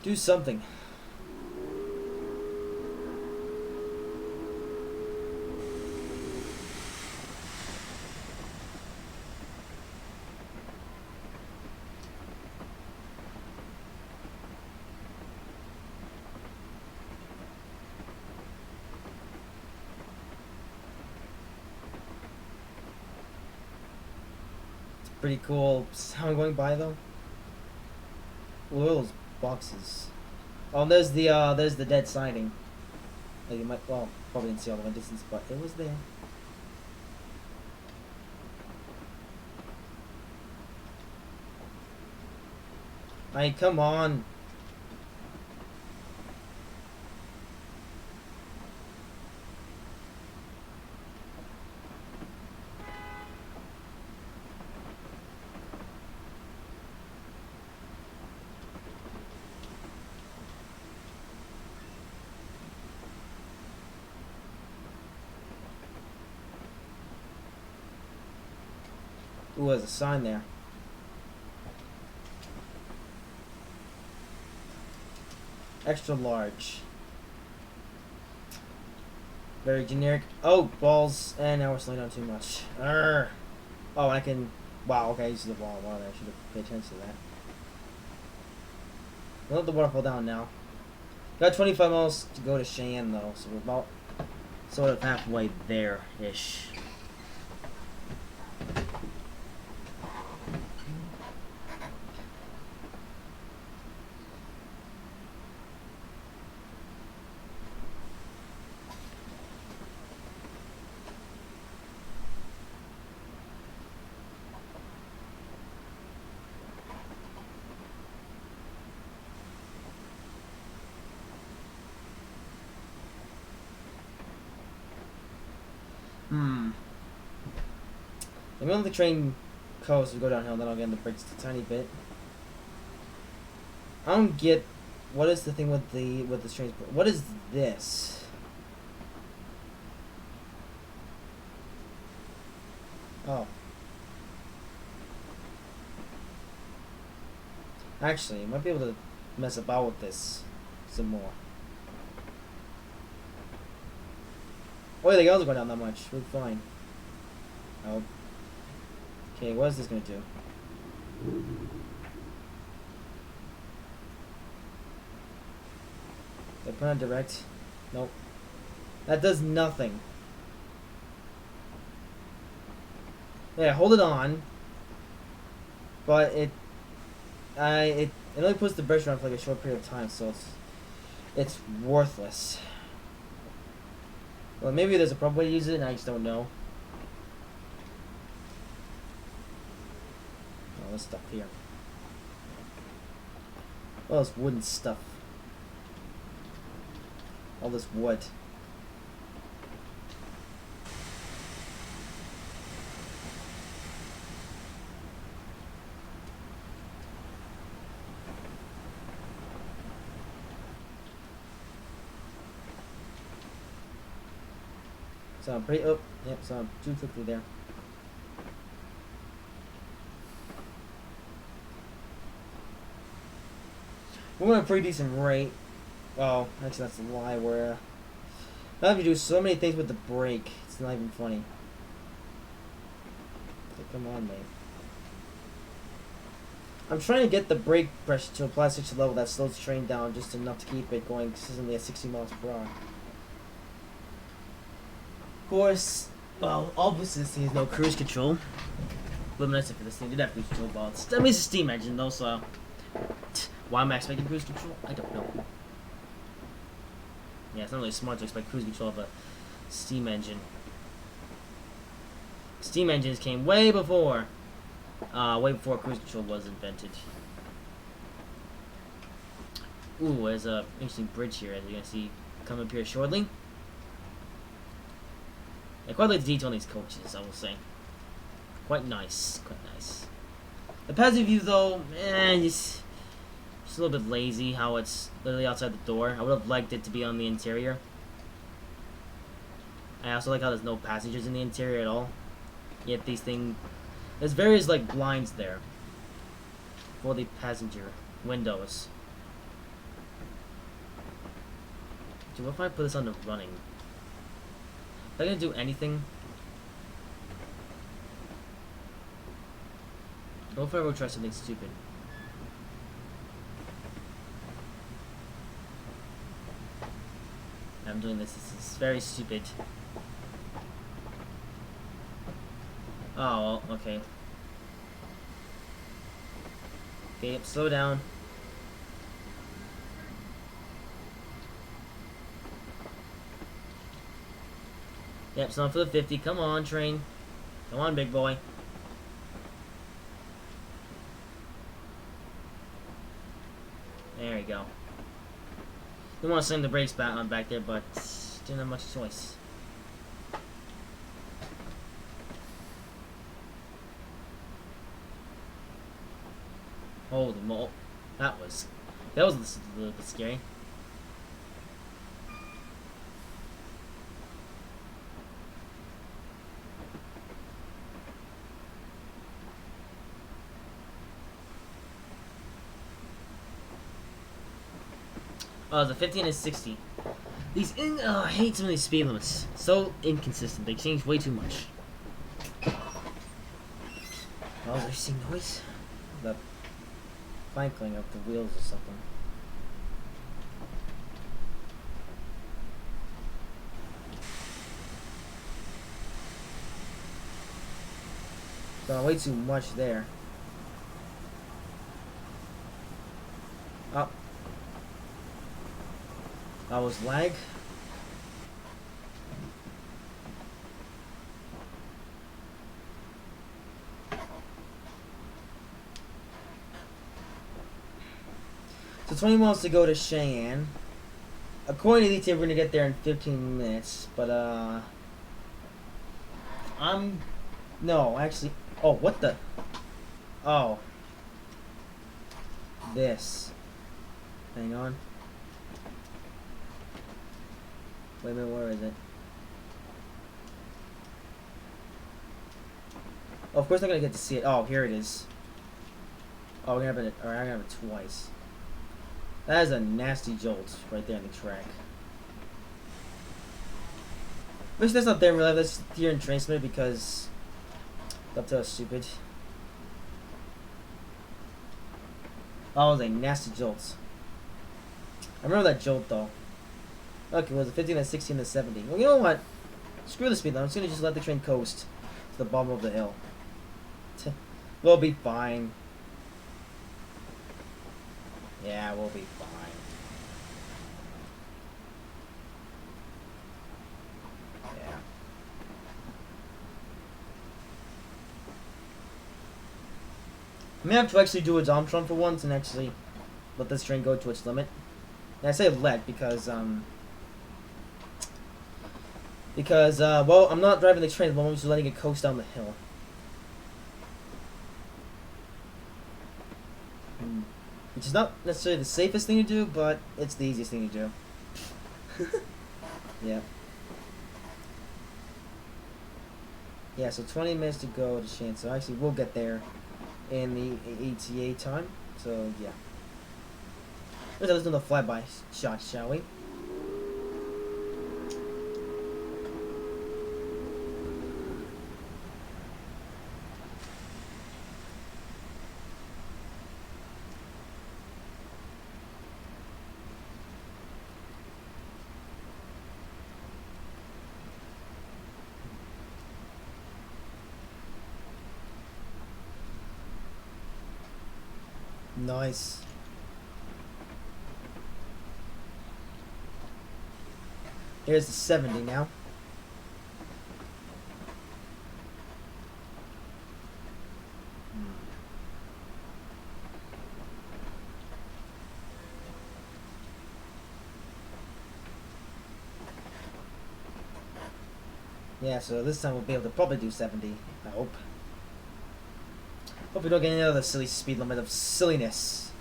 do something. Pretty cool. How I'm going by though? What are those boxes? Oh, there's the dead siding. Like you might, well, probably didn't see all the way distance, but it was there. Hey, come on. Ooh, there's a sign there. Extra large. Very generic. Oh, balls. And now we're slowing down too much. Arrgh. Oh, I can... Wow, okay, I used the wall. Wow, I should have paid attention to that. We'll let the water fall down now. Got 25 miles to go to Cheyenne, though, so we're about sort of halfway there-ish. Maybe on the train coast we go downhill, then I'll get in the brakes a tiny bit. I don't get what is the thing with the trains. What is this? Oh. Actually, I might be able to mess about with this some more. Oh, the gals are going down that much. We're fine. Oh. Okay, what is this gonna do? Did I put on direct? Nope. That does nothing. Yeah, hold it on. But it only puts the pressure on for like a short period of time, so it's worthless. Well, maybe there's a proper way to use it, and I just don't know. All this stuff here. All this wooden stuff. All this wood. So I'm pretty up. Yep, so I'm too quickly there. We're at a pretty decent rate. Oh, actually that's a lie. Where I have to do so many things with the brake. It's not even funny. So come on, mate. I'm trying to get the brake pressure to a plastic level that slows the train down just enough to keep it going consistently at 60 miles per hour. Of course, well, obviously this thing has no cruise control. Would be nice if this thing did have cruise control, but it's, I mean, it's a steam engine though, so why am I expecting cruise control? I don't know. Yeah, it's not really smart to expect cruise control of a steam engine. Steam engines came way before cruise control was invented. Ooh, there's a interesting bridge here, as you're gonna see come up here shortly. I quite like the detail on these coaches, I will say. Quite nice, quite nice. The passenger view, though, just a little bit lazy. How it's literally outside the door. I would have liked it to be on the interior. I also like how there's no passengers in the interior at all. Yet these things, there's various like blinds there for the passenger windows. Dude, what if I put this under running? Am I gonna do anything? What if I go try something stupid? I'm doing this. This is very stupid. Oh, well, okay. Okay, yep, slow down. Yep, slow for the 50. Come on, train. Come on, big boy. There you go. We want to slam the brakes back there, but didn't have much choice. Holy moly. That was a little bit scary. The 15 is 60. I hate some of these speed limits. So inconsistent. They change way too much. Oh, there's some noise. The clanking of the wheels or something. Way too much there. Oh. That was lag. So 20 miles to go to Cheyenne. According to the ETA, we're gonna get there in 15 minutes, but no, actually, oh, what the, oh, this, hang on, wait a minute, where is it? Oh, of course I'm gonna get to see it. Oh, here it is. Oh, we're gonna have it, or I'm gonna have it twice. That is a nasty jolt right there in the track. Wish that's not there in real life, that's here in transmit because up to us stupid. Oh, it was a nasty jolt. I remember that jolt though. Okay, was it 15 and 16 and 70? Well, you know what? Screw the speed limit. I'm just gonna just let the train coast to the bottom of the hill. We'll be fine. Yeah, we'll be fine. Yeah. I may have to actually do a Domtron for once and actually let this train go to its limit. And I say let because well, I'm not driving the train, but I'm just letting it coast down the hill. Which is not necessarily the safest thing to do, but it's the easiest thing to do. Yeah. Yeah, so 20 minutes to go to Cheyenne. So actually, we'll get there in the ETA time. So, yeah. Let's do the flyby shot, shall we? Nice. Here's the 70 now. Yeah, so this time we'll be able to probably do 70, I hope. Hope we don't get any other silly speed limit of silliness.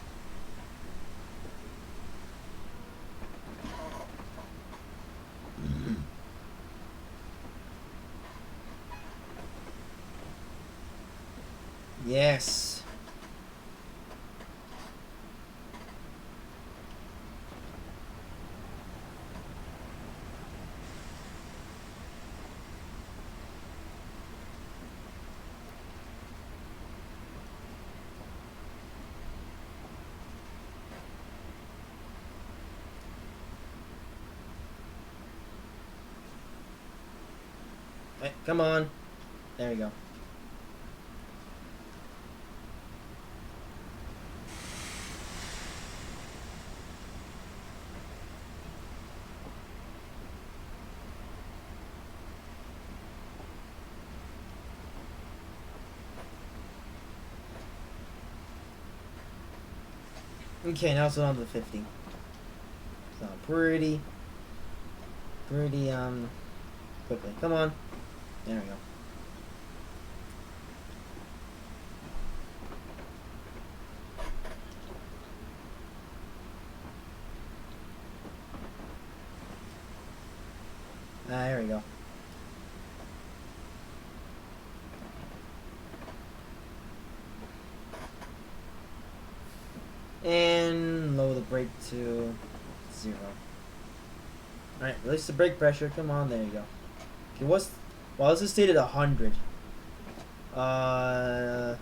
Yes. Hey, come on. There we go. Okay, now it's on to the 50. So pretty quickly. Come on. There we go. There we go. And lower the brake to 0. Alright, release the brake pressure. Come on, there you go. Okay, well, this is stated 100. Yeah,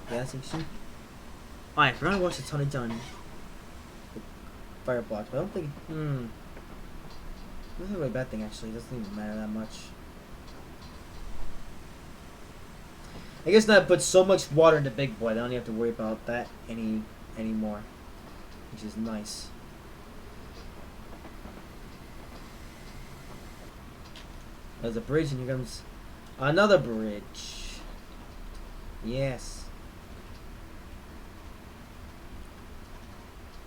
that's interesting. Alright, I forgot to watch a ton of done. Fire blocks, but I don't think. This is a really bad thing, actually. It doesn't even matter that much. I guess now I put so much water into Big Boy, I don't even have to worry about that anymore, which is nice. There's a bridge, and here comes another bridge. Yes.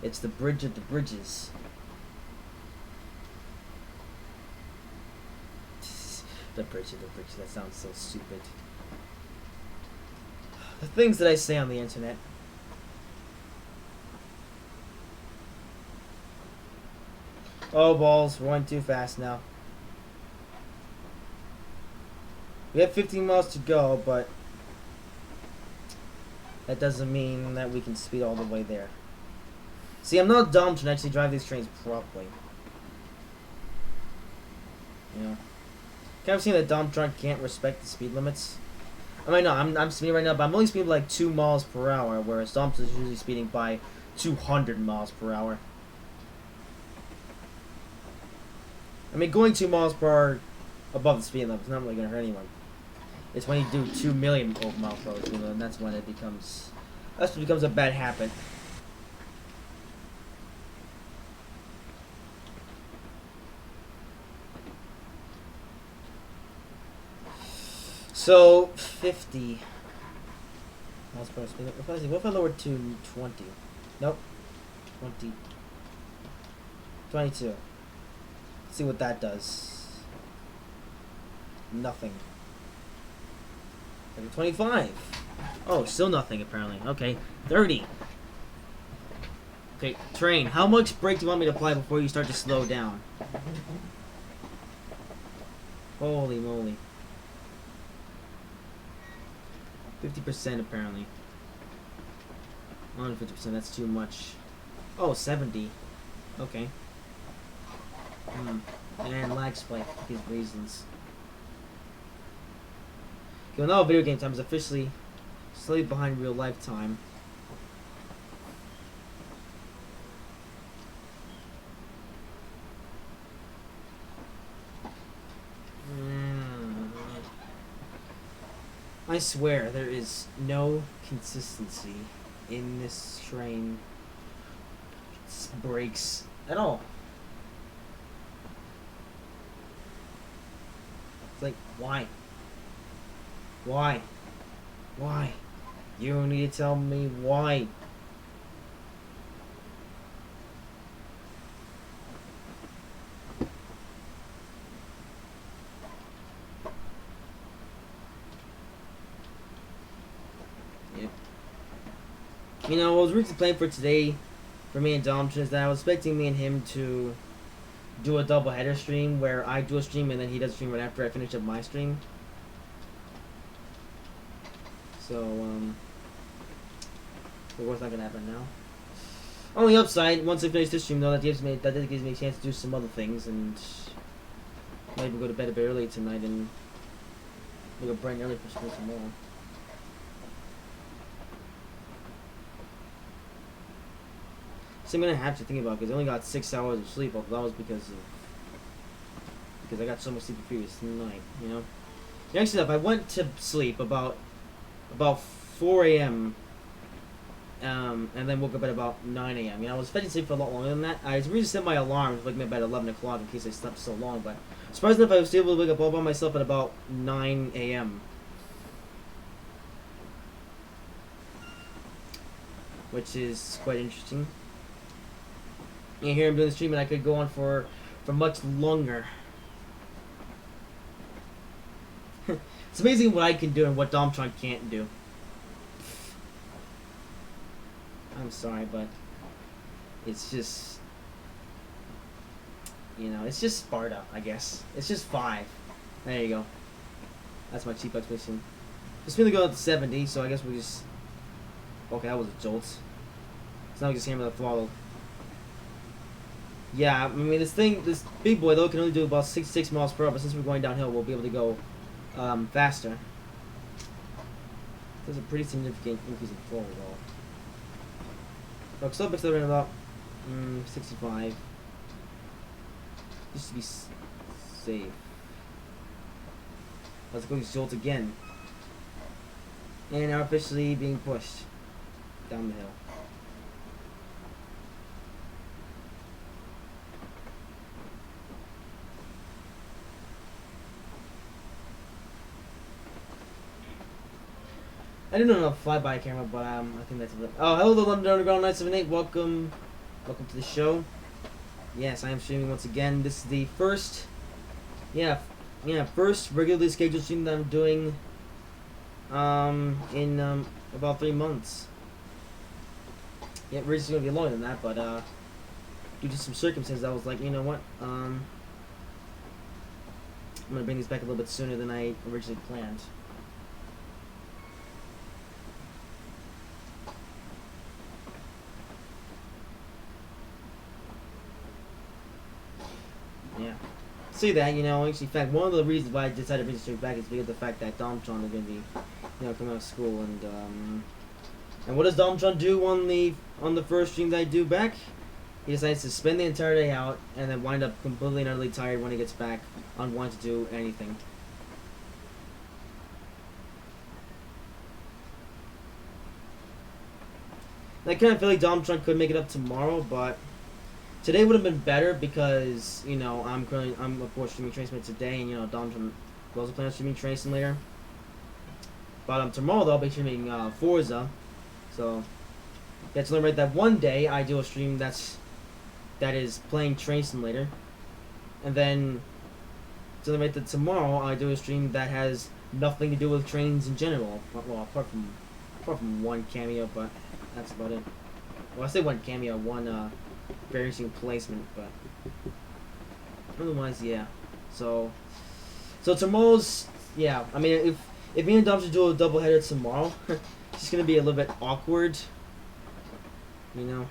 It's the bridge of the bridges. The bridge of the bridges. That sounds so stupid. The things that I say on the internet. Oh, balls. We're going too fast now. We have 15 miles to go, but that doesn't mean that we can speed all the way there. See, I'm not dumb to actually drive these trains properly. You know? Kind of seeing that dumb truck can't respect the speed limits. I mean, no, I'm speeding right now, but I'm only speeding like 2 miles per hour, whereas dumps is usually speeding by 200 miles per hour. I mean, going 2 miles per hour above the speed limit is not really going to hurt anyone. It's when you do 2 million over miles per hour speed limit, and that's when it becomes a bad habit. So 50 miles per hour speed limit. What if I lowered to 20? Nope. 20. 22. Let's see what that does. Nothing. 25. Oh, still nothing apparently. Okay, 30. Okay, train. How much brake do you want me to apply before you start to slow down? Holy moly. 50% apparently. 150%, that's too much. Oh, 70. Okay. And lag spike for these reasons. Okay, well now video game time is officially slightly behind real life time. I swear there is no consistency in this train brakes at all. It's like, why? Why? Why? You need to tell me why. Yep. You know, what was originally planned for today, for me and Dom, is that I was expecting me and him to do a double header stream where I do a stream and then he does a stream right after I finish up my stream. So, of course, not gonna happen now. On the upside, once I finish this stream, though, that gives me a chance to do some other things, and maybe go to bed a bit early tonight and wake up bright and early for school tomorrow. So I'm gonna have to think about because I only got 6 hours of sleep. Although that was because I got so much sleep the previous night. You know. Actually, if I went to sleep about 4 a.m. And then woke up at about 9 a.m. You know, I was expecting to sleep for a lot longer than that. I really set my alarm to wake me up at 11 o'clock in case I slept so long. But surprised enough, I was able to wake up all by myself at about 9 a.m. which is quite interesting. And here I'm doing the stream, and I could go on for much longer. It's amazing what I can do and what Domtron can't do. I'm sorry, but it's just, you know, it's just Sparta, I guess. It's just 5. There you go. That's my cheap explanation. Just gonna go up to 70, so I guess we just. Okay, that was a jolt. So now we just hammer the throttle. Yeah, I mean, this big boy though can only do about 66 miles per hour, but since we're going downhill, we'll be able to go faster. There's a pretty significant increase in throttle though. So slope accelerating about 65. Just to be safe. Let's go jolt again. And now officially being pushed down the hill. I didn't know a flyby camera, but I think that's it. Oh, hello, the London Underground 978. Welcome to the show. Yes, I am streaming once again. This is the first, first regularly scheduled stream that I'm doing, in about 3 months. Yeah, originally gonna be longer than that, but due to some circumstances, I was like, you know what, I'm gonna bring these back a little bit sooner than I originally planned. Yeah. See that, you know, actually, in fact, one of the reasons why I decided to bring the stream back is because of the fact that Domtron is going to be, you know, coming out of school, and what does Domtron do on the first stream that I do back? He decides to spend the entire day out, and then wind up completely and utterly tired when he gets back, unwanting to do anything. I kind of feel like Domtron could make it up tomorrow, but today would have been better because, you know, I'm of course streaming Train Sim today, and you know, Domtron will also plan on streaming Train Sim later. But tomorrow though, I'll be streaming Forza, so get to learn right that one day I do a stream that is playing Train Sim later, and then to celebrate that tomorrow I do a stream that has nothing to do with trains in general. Well, apart from one cameo, but that's about it. Well, I say one cameo, one embarrassing placement, but otherwise, yeah. So tomorrow's, yeah. I mean, if me and Dom should do a doubleheader tomorrow, it's just gonna be a little bit awkward, you know.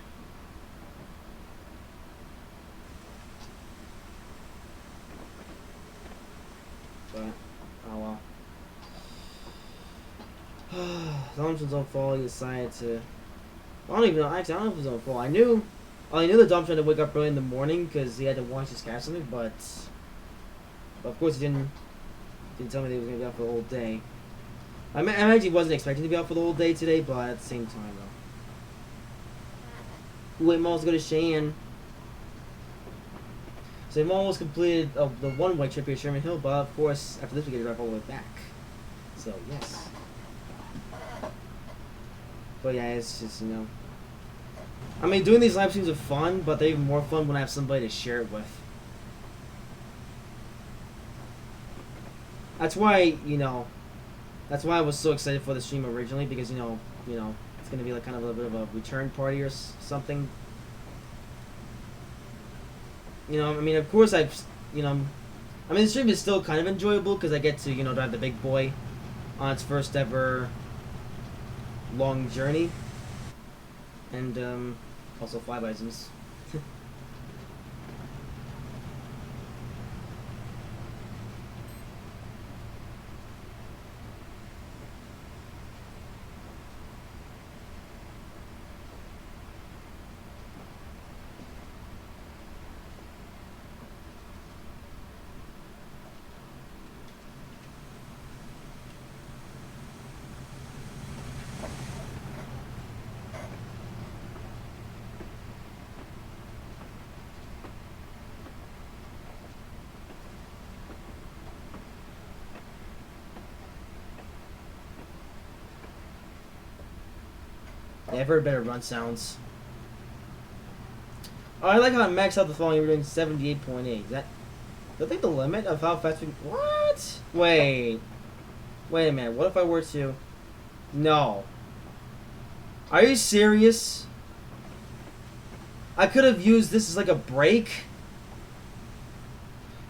But oh well. Dom's on fall. He decided to. I don't even know. Actually, I don't know if it was on fall. I knew that Dom tried to wake up early in the morning because he had to watch his cat something, but of course he didn't tell me that he was gonna be out for the whole day. I actually wasn't expecting to be out for the whole day today, but at the same time though. Wait, Maul's go to Cheyenne. So Maul almost completed the one-way trip here at Sherman Hill, but of course after this we get to drive all the way back. So yes. But yeah, it's just, you know. I mean, doing these live streams are fun, but they're even more fun when I have somebody to share it with. That's why, you know, that's why I was so excited for the stream originally, because, you know, it's going to be like kind of a bit of a return party or something. You know, I mean, of course the stream is still kind of enjoyable because I get to, you know, drive the big boy on its first ever long journey, and also flybys. Yeah, I've heard better run sounds. Oh, I like how I maxed out the phone. You were doing 78.8. Is that? I think the limit of how fast we. What? Wait. Wait a minute. What if I were to? No. Are you serious? I could have used this as like a break.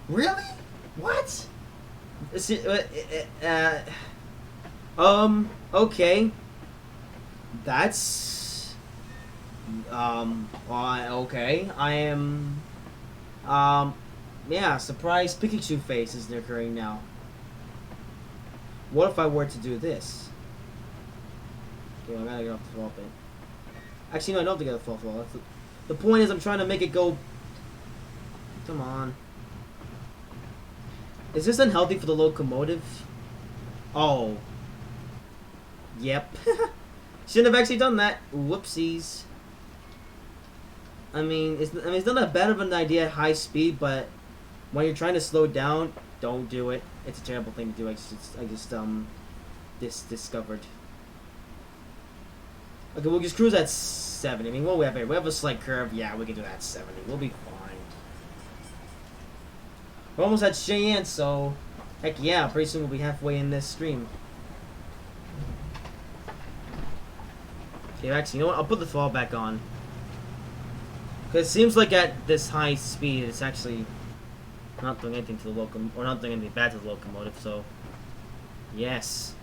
Really? What? Okay. That's okay. I am yeah, surprise Pikachu face is occurring now. What if I were to do this? Okay, I gotta get off the fall bit. Actually, no, I don't have to get off the fall. That's the point is I'm trying to make it go. Come on. Is this unhealthy for the locomotive? Oh. Yep. Shouldn't have actually done that. Whoopsies. I mean, it's not that bad of an idea at high speed, but when you're trying to slow down, don't do it. It's a terrible thing to do. I just discovered. Okay, we'll just cruise at 70. I mean, what we have here? We have a slight curve. Yeah, we can do that at 70. We'll be fine. We're almost at Cheyenne, so heck yeah, pretty soon we'll be halfway in this stream. Okay, actually, you know what? I'll put the throttle back on. Because it seems like at this high speed, it's actually not doing anything to the locomotive, or not doing anything bad to the locomotive, so yes.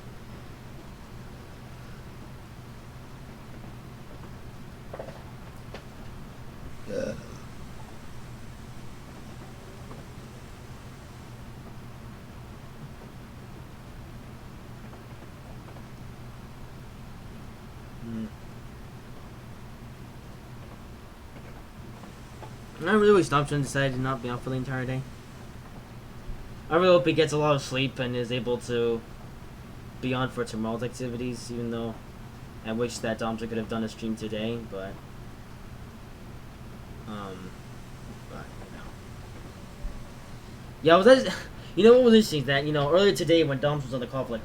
I really wish Thompson decided to not be out for the entire day. I really hope he gets a lot of sleep and is able to be on for tomorrow's activities, even though I wish that Thompson could have done a stream today, but yeah, you know what was interesting, that, you know, earlier today when Dom was on the call for like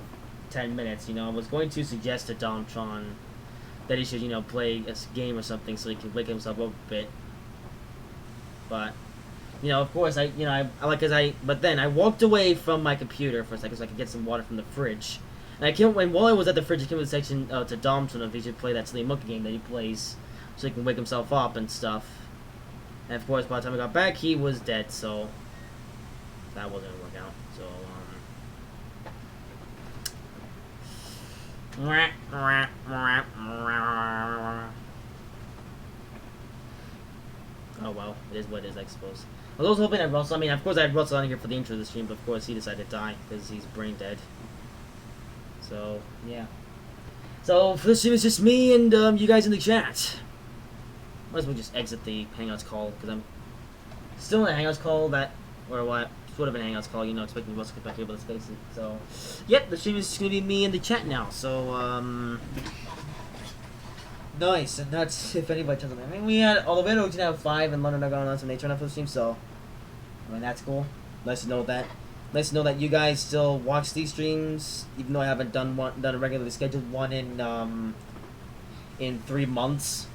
10 minutes, you know, I was going to suggest to Domtron that he should, you know, play a game or something so he can wake himself up a bit. But, you know, of course, but then I walked away from my computer for a second so I could get some water from the fridge. And while I was at the fridge, I came to the section to Domtron if he should play that Silly Monkey game that he plays so he can wake himself up and stuff. And of course, by the time I got back, he was dead, so that wasn't going to work out. So, oh well, it is what it is, I suppose. I was hoping that Russell, I mean, of course I had Russell on here for the intro of the stream, but of course he decided to die because he's brain dead. So, yeah. So, for this stream, it's just me and you guys in the chat. Might as well just exit the Hangouts call, because I'm still in a Hangouts call or what, sort of an Hangouts call, you know, expecting Russell to get back here, but let's face it. So, yep, the stream is just going to be me in the chat now, so, nice, and that's if anybody turns on. I mean, we had Olivero to have 5 and London are going on, so they turn up for the stream, so I mean that's cool. Nice to know that. Nice to know that you guys still watch these streams, even though I haven't done a regularly scheduled one in 3 months.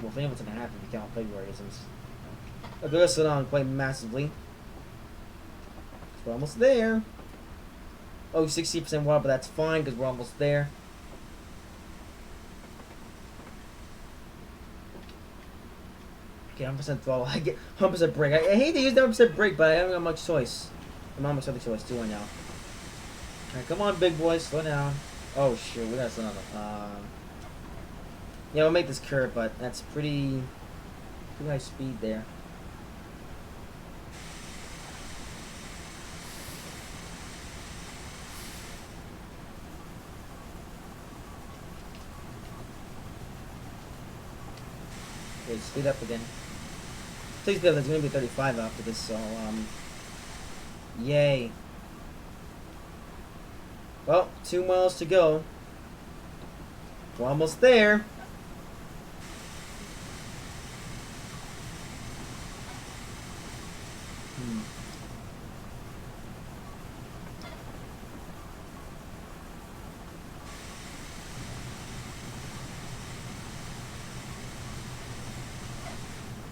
Well, 3 months and a half if you count Februaryisms. Okay, let's sit down quite massively. We're almost there. Oh, 60% water, but that's fine because we're almost there. Okay, 100% throttle. I get 100% brake. I hate to use the 100% brake, but I haven't got much choice. I'm not much other choice, do I now? Alright, come on, big boy, slow down. Oh, shoot, we gotta slow down. Yeah, we'll make this curve, but that's pretty high speed there. Okay, speed up again. Please be there's gonna be 35 after this, so yay. Well, 2 miles to go. We're almost there.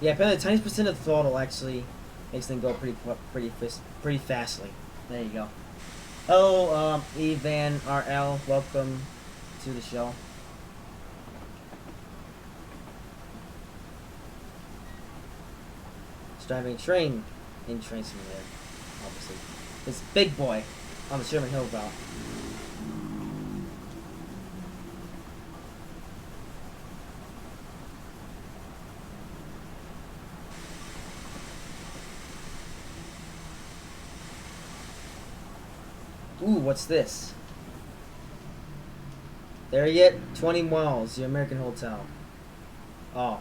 Yeah, apparently the tiniest percent of throttle actually makes them go pretty fastly. There you go. Hello, Evan RL. Welcome to the show. It's driving a train in Train Simulator, obviously. This big boy on the Sherman Hill route. Ooh, what's this? There yet? 20 miles, the American Hotel. Oh.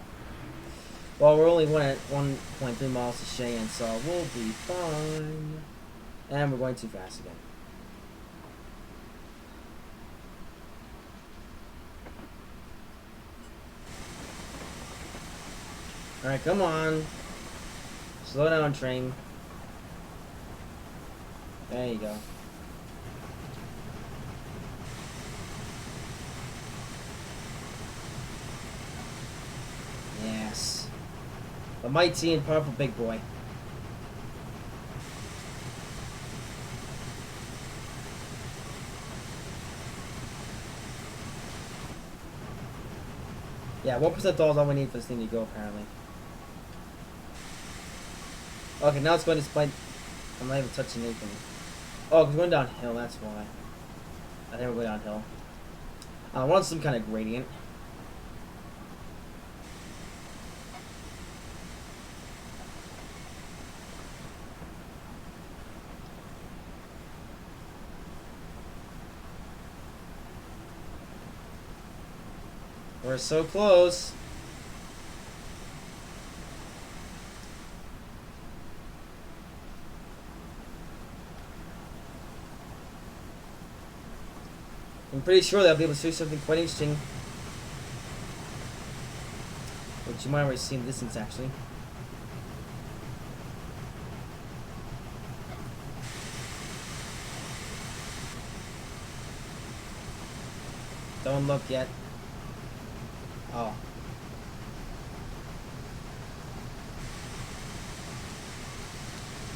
Well, we're only 1.3 miles to Cheyenne, so we'll be fine. And we're going too fast again. Alright, come on. Slow down, train. There you go. Yes. The mighty and powerful big boy. Yeah, 1% all is all we need for this thing to go, apparently. Okay, now it's going to spike. I'm not even touching anything. Oh, it's going downhill, that's why. I think we're going downhill. I want some kind of gradient. We're so close. I'm pretty sure they'll be able to show something quite interesting. Which you might have already seen in the distance, actually. Don't look yet. Oh.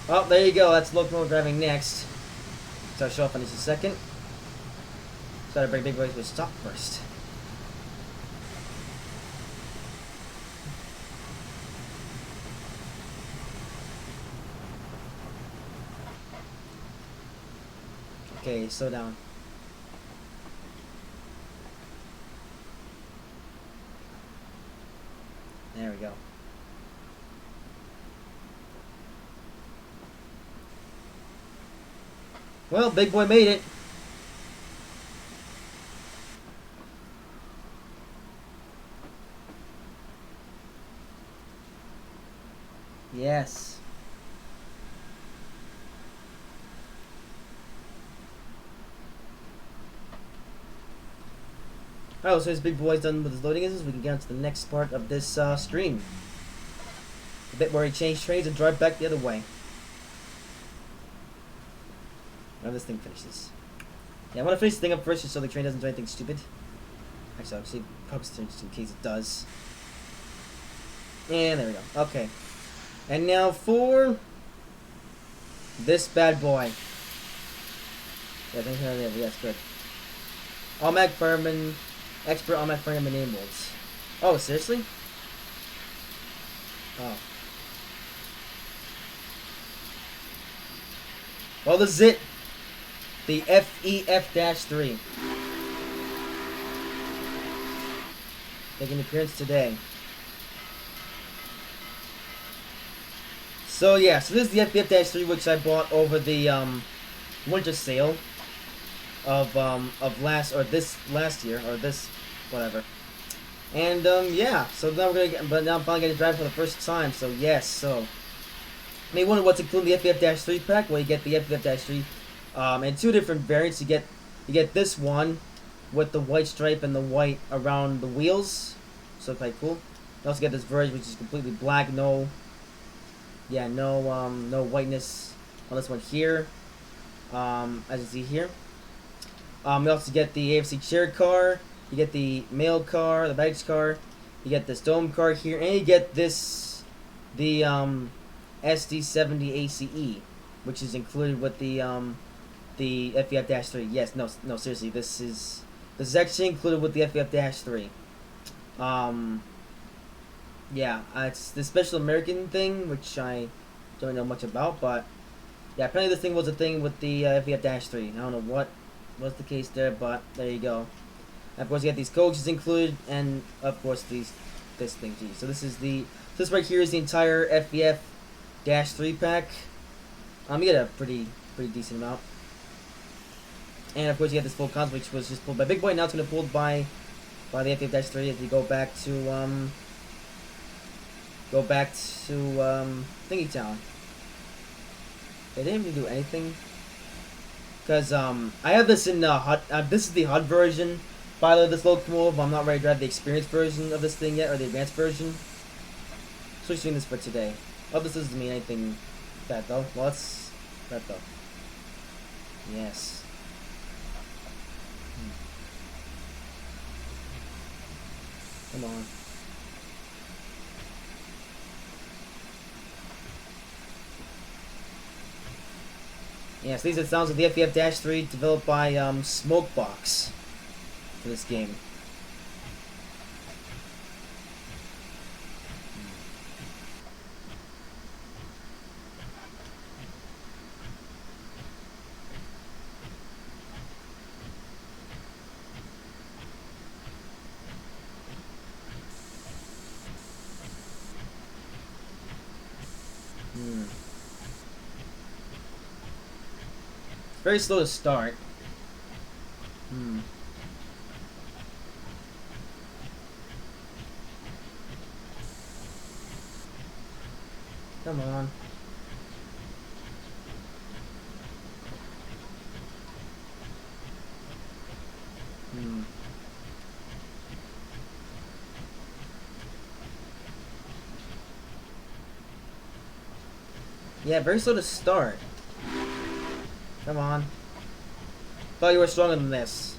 Well, there you go. That's locomotive driving next. So I'll show up in just a second. So I bring big boys to a stop first. Okay, slow down. There we go. Well, big boy made it. Yes. Alright, so this big boy's done with his loading is, we can get on to the next part of this stream. The bit where he changed trains and drive back the other way. Now this thing finishes. Yeah, I want to finish the thing up first just so the train doesn't do anything stupid. Actually, I'll see just in case it does. And there we go. Okay. And now for this bad boy. Yeah, I think there. Yes, good. Automatic fireman, expert automatic fireman enabled. Oh, seriously? Oh. Well, this is it. The FEF-3. Making an appearance today. So yeah, so this is the FEF-3 which I bought over the winter sale of last year or this whatever. And yeah, so now we're gonna get, but now I'm finally gonna drive for the first time. So yes, so you may wonder what's included in the FEF-3 pack. Well, you get the FEF-3 in two different variants. You get this one with the white stripe and the white around the wheels, so quite cool. You also get this version which is completely black, no whiteness on this one here, as you see here. You also get the AFC chair car, you get the mail car, the baggage car, you get this dome car here, and you get this the SD70 ACE, which is included with the FEF-3. Yes, no, seriously, this is actually included with the FEF-3. Yeah, it's the special American thing, which I don't know much about, but yeah, apparently this thing was a thing with the FEF-3. I don't know what was the case there, but there you go. And of course, you have these coaches included, and of course this thing. Geez. So this right here is the entire FEF-3 pack. You get a pretty decent amount. And of course, you have this full console, which was just pulled by Big Boy. Now it's gonna be pulled by the FEF-3 if you go back to Thingy Town. They didn't even do anything. Because I have this in HUD. This is the HUD version. By the way, this locomotive. I'm not ready to have the experienced version of this thing yet, or the advanced version. So we're doing this for today. Oh, this doesn't mean anything bad though. Well, it's that though. Yes. Come on. Yes, these are the sounds of the FEF-3 developed by Smokebox for this game. Very slow to start. Come on. Yeah, very slow to start. Come on. Thought you were stronger than this.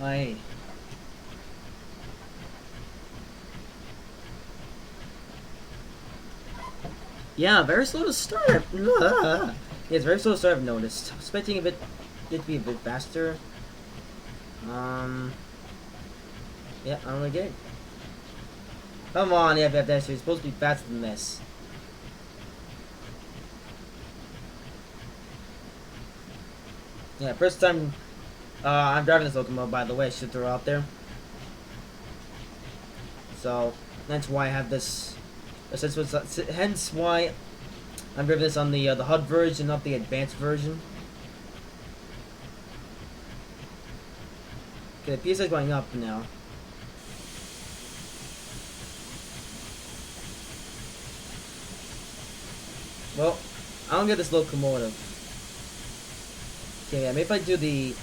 Aye. Yeah, very slow to start. Yeah, it's very slow to start, I've noticed. I'm expecting it to be a bit faster. Yeah, I don't really get it. Come on, yeah, it's supposed to be faster than this. Yeah, first time I'm driving this locomotive, by the way, I should throw out there. So, that's why I have this. Hence why I'm driving this on the HUD version, not the advanced version. Okay, the PSI is going up now. Well, I don't get this locomotive. Okay, yeah, maybe if I do the...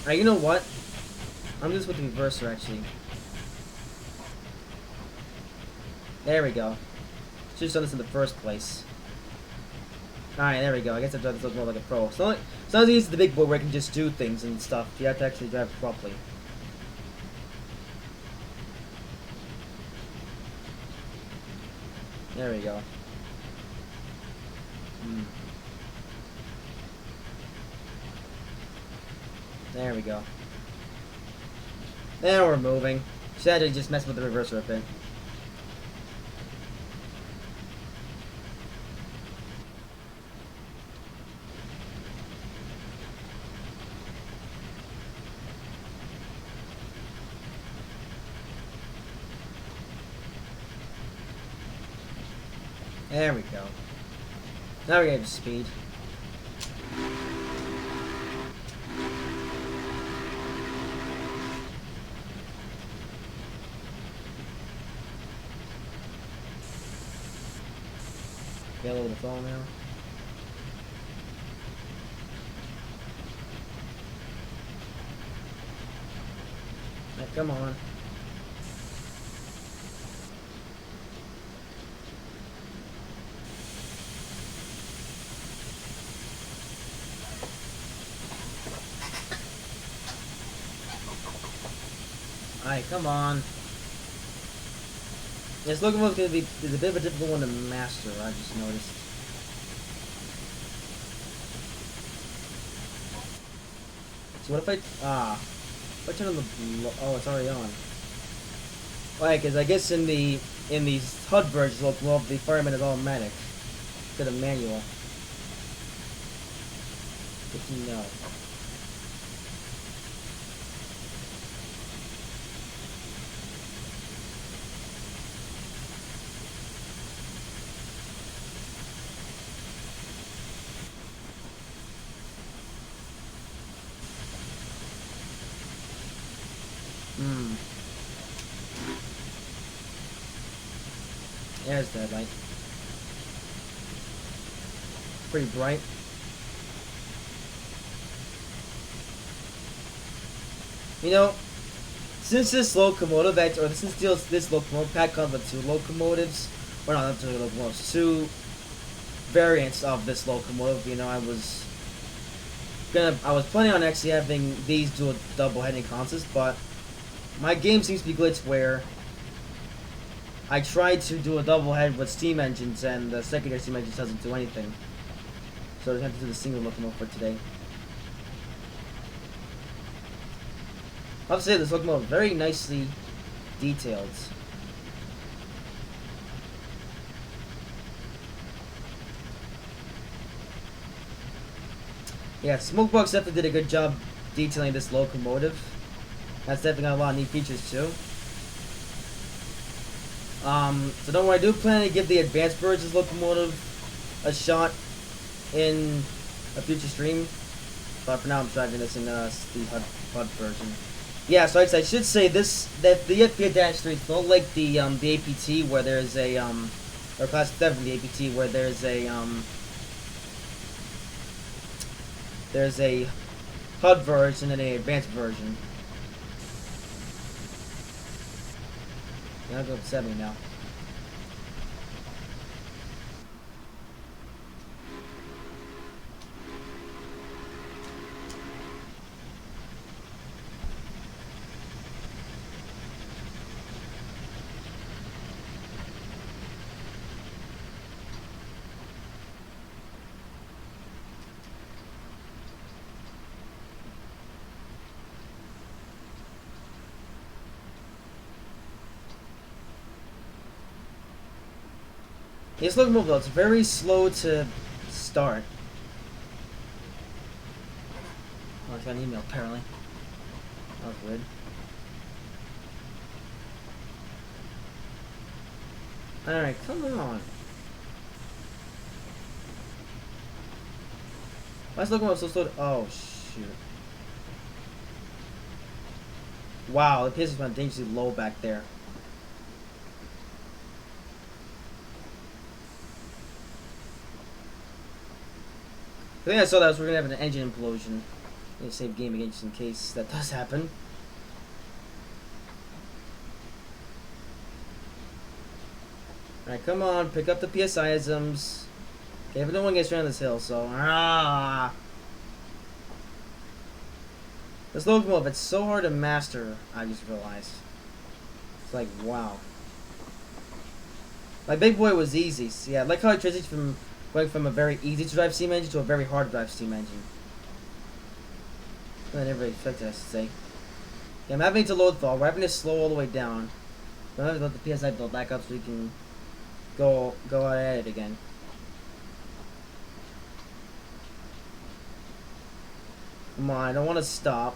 you know what? I'm doing this with the reverser, actually. There we go. Should have done this in the first place. Alright, there we go. I guess I've done this more like a pro. So it's not as easy as the big boy where I can just do things and stuff. You have to actually drive it properly. There we go. There we go. Now we're moving. Should have just mess with the reverser a bit. There we go. Now we're getting speed. Get over the phone now. Right, come on. Alright, come on. This locomotive is a bit of a difficult one to master. I just noticed. So what if if I turn on the oh, it's already on. Why? Because I guess in these HUD versions, locomotive, the fireman is automatic instead of manual. Good to know. There's that light. Pretty bright. You know, since this locomotive, this locomotive pack comes with 2 locomotives, or not 2 locomotives, 2 variants of this locomotive. You know, I was planning on actually having these do a double heading contest, but my game seems to be glitched where I tried to do a double head with steam engines, and the secondary steam engines doesn't do anything. So I have to do the single locomotive for today. I have to say, this locomotive is very nicely detailed. Yeah, Smokebox definitely did a good job detailing this locomotive. That's definitely got a lot of neat features too. So don't worry, I do plan to give the advanced versions locomotive a shot in a future stream. But for now, I'm driving this in the HUD version. Yeah, so I should say that the FP-3 is not like the APT where there's a or Class 7 the APT where there's a HUD version and an advanced version. Yeah, I'll go up to 70 now. This locomotive though, it's very slow to start. Oh, I got an email apparently. That was weird. Alright, come on. Why is the locomotive so slow to oh shoot. Wow, the pace has gone dangerously low back there. The thing I saw that was we're gonna have an engine implosion. I'm gonna save game again just in case that does happen. Alright, come on, pick up the PSI-isms. Okay, but no one gets around this hill, so this locomotive, it's so hard to master, I just realized. It's like, wow. My big boy was easy. So yeah, I like how I transitioned from going from a very easy to drive steam engine to a very hard to drive steam engine. I never expected, I should say. Yeah, I'm having to load thaw. We're having to slow all the way down. I'm having to let the PSI build back up so we can go at it again. Come on, I don't want to stop.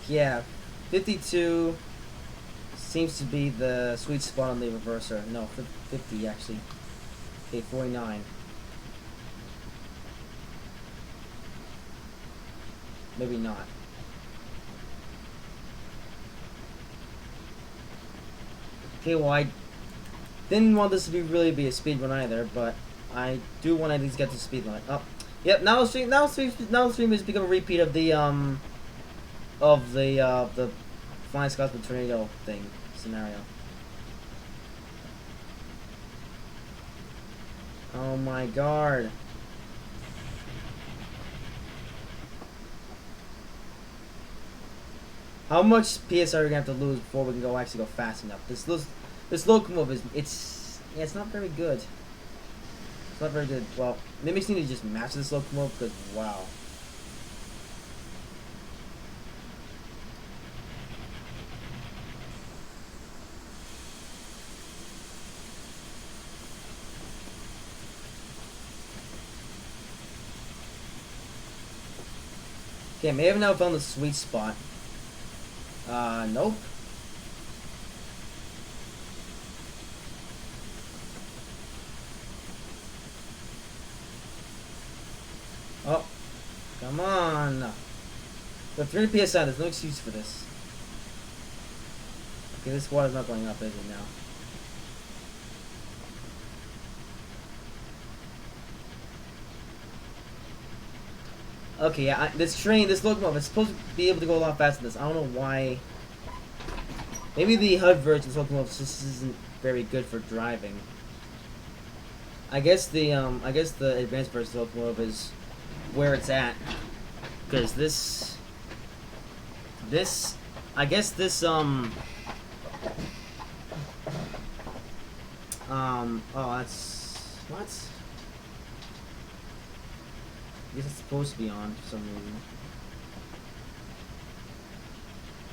Yeah, 52 seems to be the sweet spot on the reverser. No, 50 actually. Okay, 49. Maybe not. Okay, well I didn't want this to really be a speed run either, but I do want to at least get to speed limit. Oh, Yep. Now the stream has become a repeat of the Flying Scotsman tornado thing scenario. Oh my god. How much PSR are we gonna have to lose before we can actually go fast enough? This locomotive it's not very good. It's not very good. Well, maybe we just need to just match this locomotive because wow. Okay, maybe I've now found the sweet spot. Nope. Oh, come on. With 300 PSI, there's no excuse for this. Okay, this water's not going up, is it now? Okay, yeah, this locomotive, is supposed to be able to go a lot faster than this. I don't know why. Maybe the HUD version of this locomotive just isn't very good for driving. I guess the advanced version of the locomotive is where it's at. Because oh, that's, what? I guess it's supposed to be on for some reason.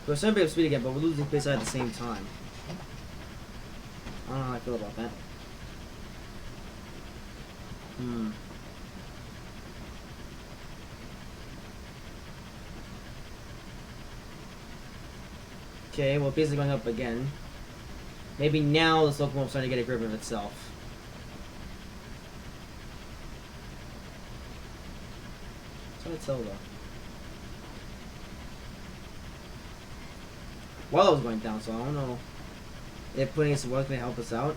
We're starting to be up speed again, but we're losing PSI at the same time. I don't know how I feel about that. Okay, well, PSI going up again. Maybe now this locomotive's starting to get a grip of itself. That's what I tell though. While I was going down, so I don't know if putting it to work may help us out.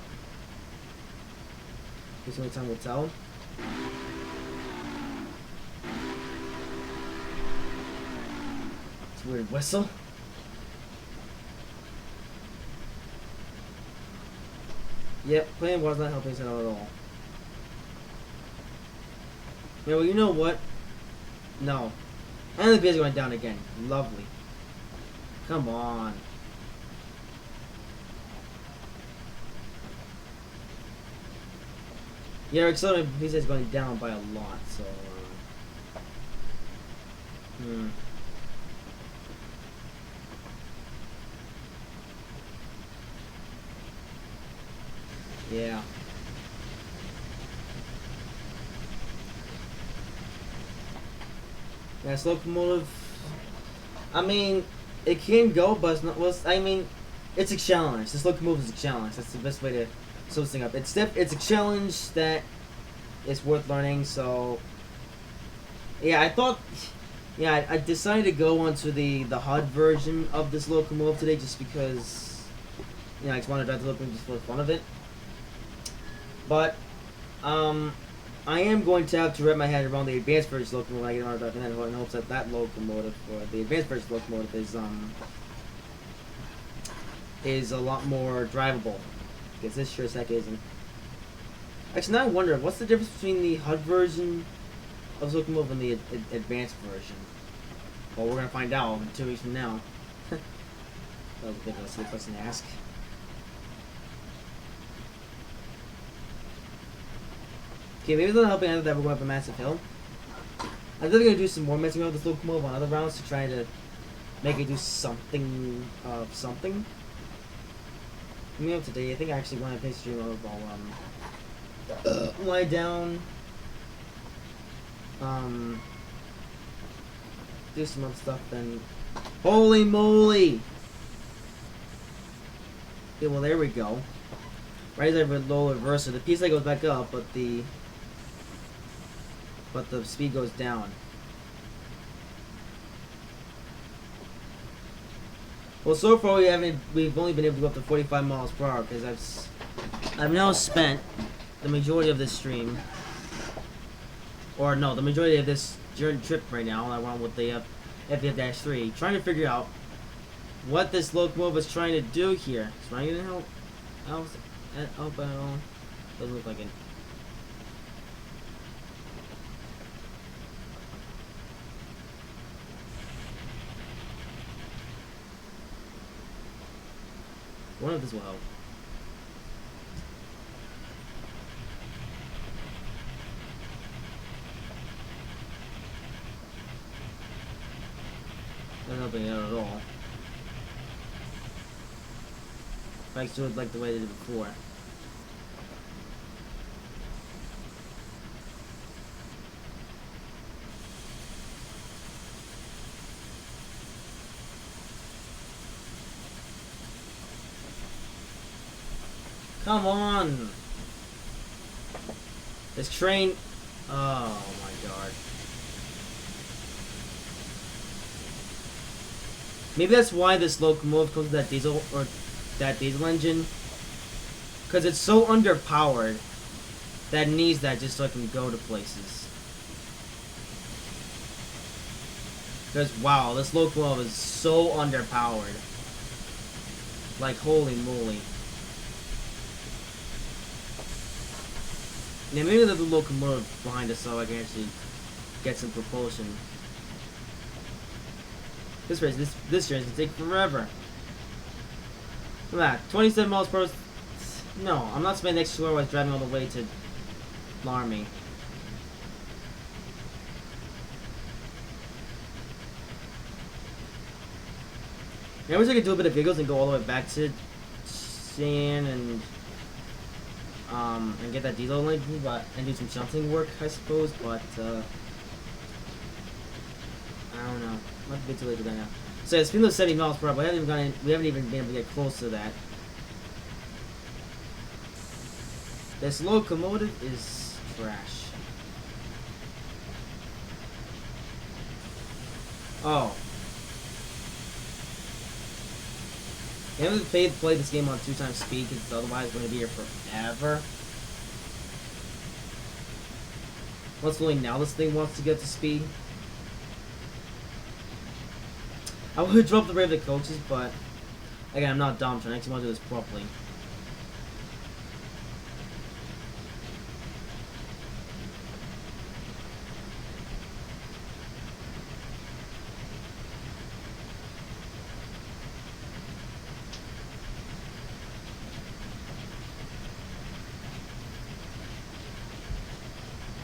Guess only time will tell. It's a weird whistle. Yep, playing was not helping us out at all. Yeah, well, you know what? No. And the beers going down again. Lovely. Come on. Yeah, our accelerator PSI is going down by a lot, so yeah. Yeah, this locomotive, I mean, it can go, but it's not, well, I mean, it's a challenge. This locomotive is a challenge. That's the best way to sum this thing up. It's a challenge that is worth learning, so, yeah, I decided to go onto the HUD version of this locomotive today just because, I just wanted to drive the locomotive just for the fun of it. But, I am going to have to wrap my head around the advanced version locomotive when I get on driving that in hopes that that locomotive, or the advanced version locomotive, is a lot more drivable. Because this sure as heck isn't. Actually, now I wonder, what's the difference between the HUD version of the locomotive and the advanced version? Well, we're going to find out in 2 weeks from now. That was a bit of a silly question to ask. Okay, maybe they're not helping out that we're going up a massive hill. I'm definitely going to do some more messing around with this locomotive on other rounds to try to make it do something of something. Coming up today, I think I actually want to play stream mode. I'll lie down, do some other stuff, then holy moly! Okay, well there we go. Right there with low reverser, the PSI goes back up, but the speed goes down. Well, so far we've only been able to go up to 45 miles per hour because I've now spent the majority of this stream or no, the majority of this journey trip right now, I went with the FF-3, trying to figure out what this locomotive is trying to do here. It's trying to help at all. Doesn't look like it. One of this will help. Not helping it out at all. I do it like the way they did before. Come on! This train... Oh my god. Maybe that's why this locomotive goes with that diesel, or that diesel engine. Because it's so underpowered that it needs that just so it can go to places. Because, wow, this locomotive is so underpowered. Like, holy moly. Yeah, maybe there's a locomotive behind us so I can actually get some propulsion. This race is gonna take forever. Look at that, 27 miles per hour. No, I'm not spending the next 2 hours driving all the way to Laramie. Yeah, I wish I could do a bit of giggles and go all the way back to San and get that diesel link, but and do some something work, I suppose. But I don't know. Might be too late for that now. So it's been those 70 miles per hour. We haven't even been able to get close to that. This locomotive is trash. Oh. You haven't play this game on 2 times speed because otherwise we're going to be here forever. What's really now this thing wants to get to speed? I would drop the rate of the coaches, but again, I'm not dumb, so I actually want to do this properly.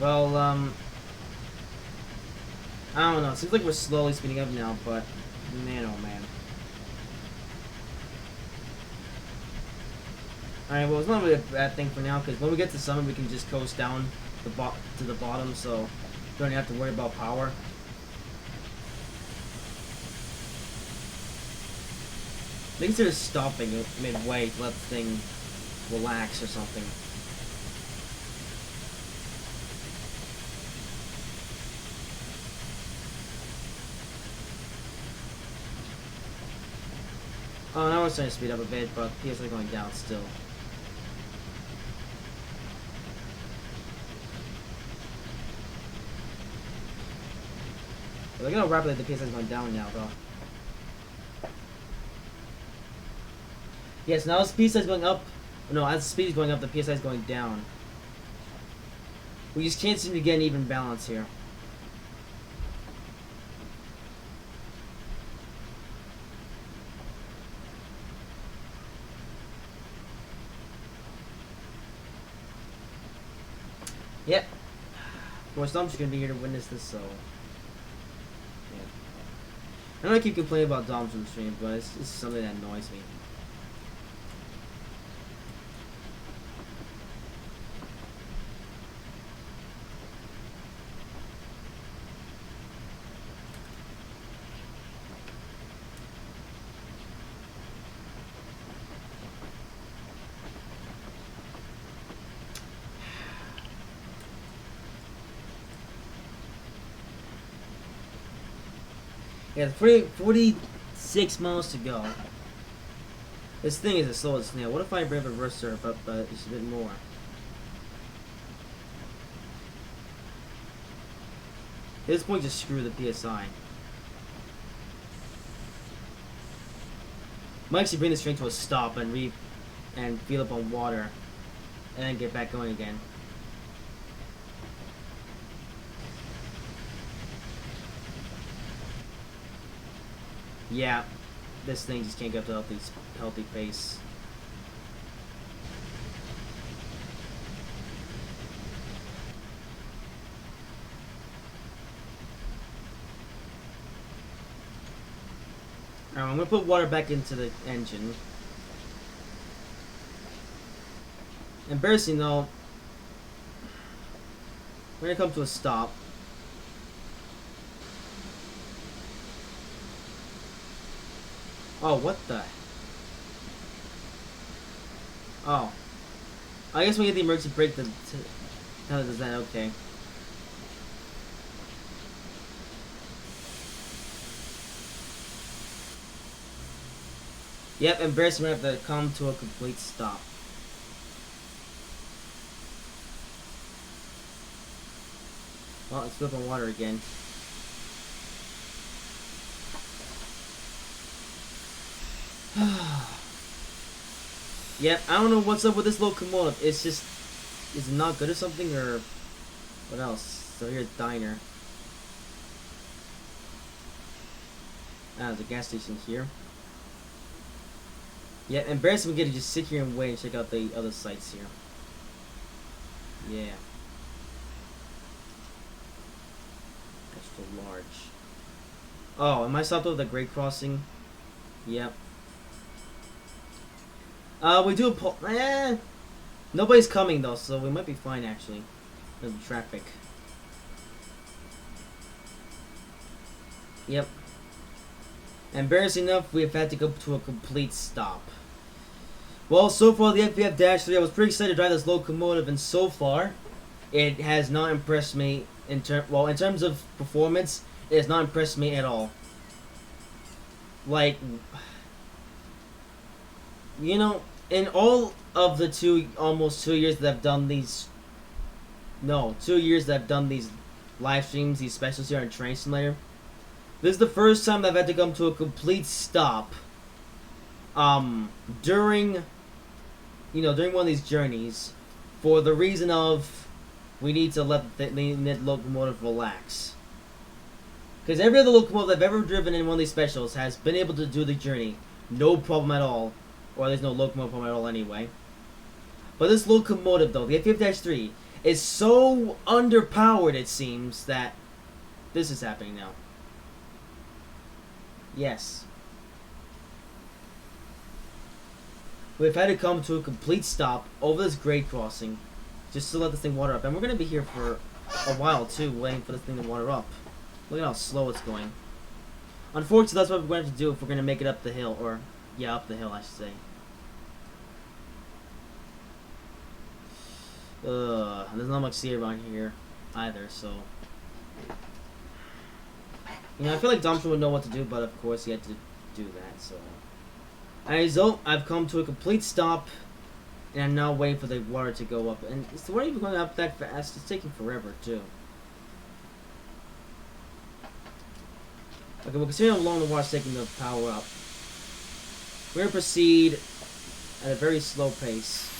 Well, I don't know. It seems like we're slowly speeding up now, but man, oh man. Alright, well, it's not really a bad thing for now, because when we get to summit, we can just coast down to the bottom, so we don't have to worry about power. They consider stopping it midway to let the thing relax or something. Oh, now we're starting to speed up a bit, but PSI going down still. Look at how rapidly the PSI is going down now, though. Yes, now as the PSI is going up. No, as the speed is going up, the PSI is going down. We just can't seem to get an even balance here. Yep. More Dom's gonna be here to witness this, so. Yeah. I know I keep complaining about Doms on the stream, but it's something that annoys me. Yeah, 46 miles to go. This thing is as slow as a snail. What if I bring a reverse surf up just a bit more? At this point, just screw the PSI. Might actually bring this train to a stop and fill up on water, and then get back going again. Yeah, this thing just can't get up to healthy pace. Alright, I'm gonna put water back into the engine. Embarrassing though, we're gonna come to a stop. Oh, what the? Oh. I guess we get the emergency brake to how does that? Okay. Yep, embarrassing, we have to come to a complete stop. Well, let's flip on water again. Yep, I don't know what's up with this locomotive. It's just, is it not good or something, or what else? So here's diner. Ah, there's a gas station here. Yeah, embarrassing, we get to just sit here and wait and check out the other sites here. Yeah. Extra large. Oh, am I stopped over the grade crossing? Yep. We do a nobody's coming though, so we might be fine actually. There's the traffic. Yep. Embarrassing enough, we've had to go to a complete stop. Well, so far the FPF-3, I was pretty excited to drive this locomotive, and so far, it has not impressed me in terms of performance. It has not impressed me at all. Like, you know, in all of the almost 2 years that I've done these, 2 years that I've done these live streams, these specials here on Train Simulator, this is the first time I've had to come to a complete stop. During one of these journeys, for the reason of we need to let the locomotive relax. Because every other locomotive I've ever driven in one of these specials has been able to do the journey, no problem at all, or there's no locomotive problem at all anyway. But this locomotive though, the FPF-3, is so underpowered it seems that this is happening now. Yes. We've had to come to a complete stop over this grade crossing just to let this thing water up. And we're going to be here for a while too, waiting for this thing to water up. Look at how slow it's going. Unfortunately, that's what we're going to have to do if we're going to make it up the hill. Or, yeah, up the hill, I should say. There's not much sea around here either, so... You know, I feel like Dumpster would know what to do, but of course he had to do that, so... As a result, I've come to a complete stop, and I'm now waiting for the water to go up. And is the water even going up that fast? It's taking forever, too. Okay, well, considering how long the water's taking to power up, we're going to proceed at a very slow pace.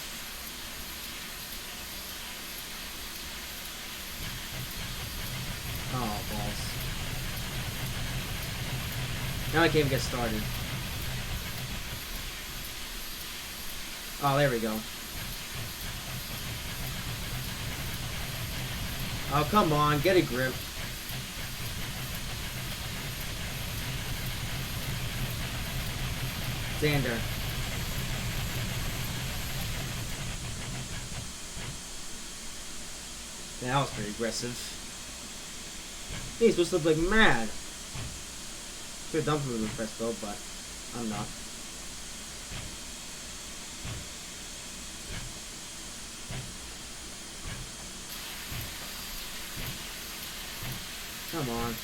Oh, balls. Now I can't even get started. Oh, there we go. Oh, come on, get a grip. Xander. Yeah, that was pretty aggressive. He's supposed to look like mad. Could have dumped him with the press though, but I'm not. Come on.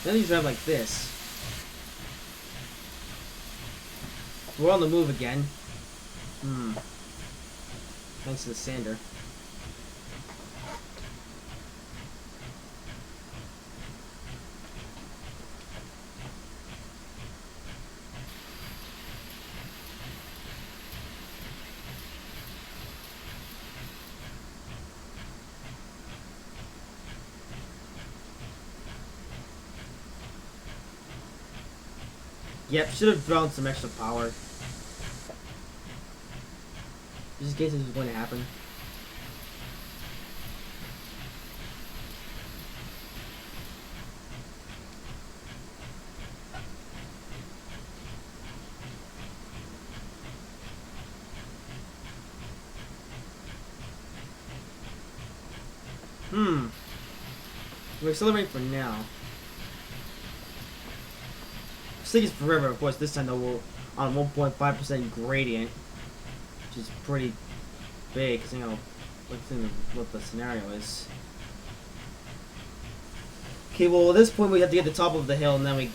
Then you drive like this. We're on the move again. Thanks to the sander. Yep, should have thrown some extra power. Just in case this was going to happen. We're accelerating for now. This is forever, of course. This time though, we're on 1.5% gradient, which is pretty big, because you know what the scenario is. Okay, well at this point we have to get to the top of the hill, and then we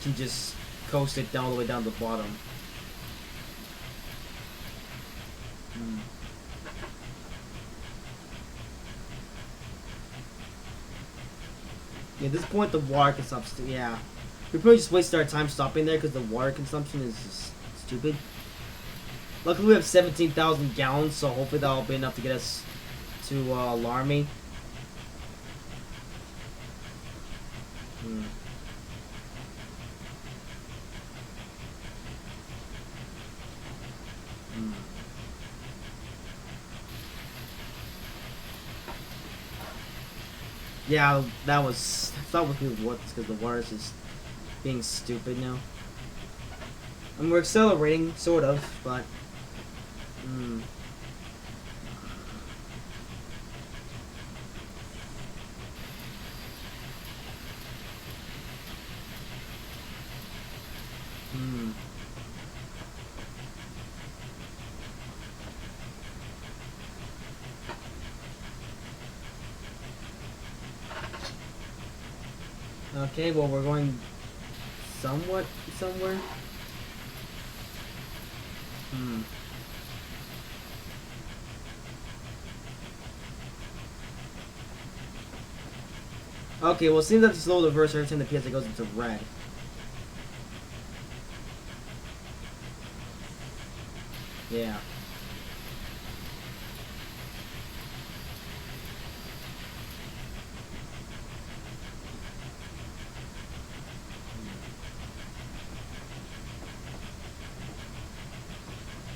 can just coast it down all the way down to the bottom. Yeah, at this point the water consumption, yeah. We probably just wasted our time stopping there because the water consumption is just stupid. Luckily we have 17,000 gallons, so hopefully that'll be enough to get us to Laramie. Yeah, that was what, because the water's just being stupid now. I mean, we're accelerating, sort of, but okay, well we're going somewhere. Okay, well it seems that the slow reverse every time the PSA goes into red. Yeah.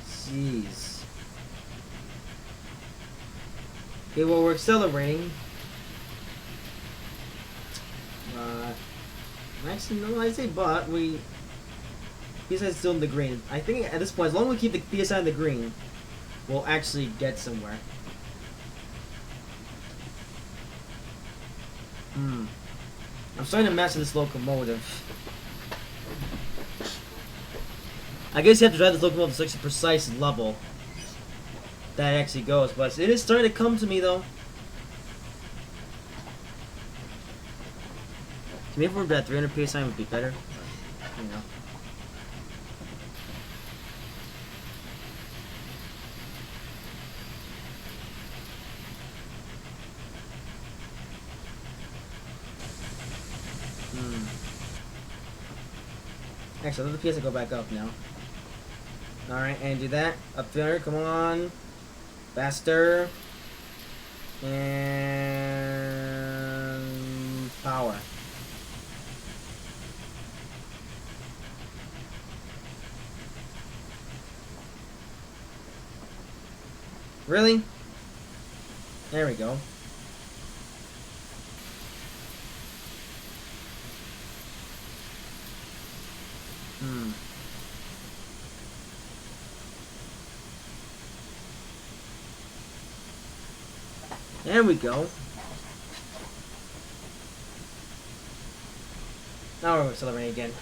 Jeez. Okay, well we're accelerating. Actually, no, I say but we. PSI is still in the green. I think at this point, as long as we keep the PSI in the green, we'll actually get somewhere. I'm starting to master this locomotive. I guess you have to drive this locomotive to such a precise level that it actually goes, but it is starting to come to me though. Maybe if we're at 300 PSI would be better. You know. Actually, let the PSI go back up now. Alright, and do that. Up there, come on. Faster. And power. Really? There we go. There we go. Now we're accelerating again.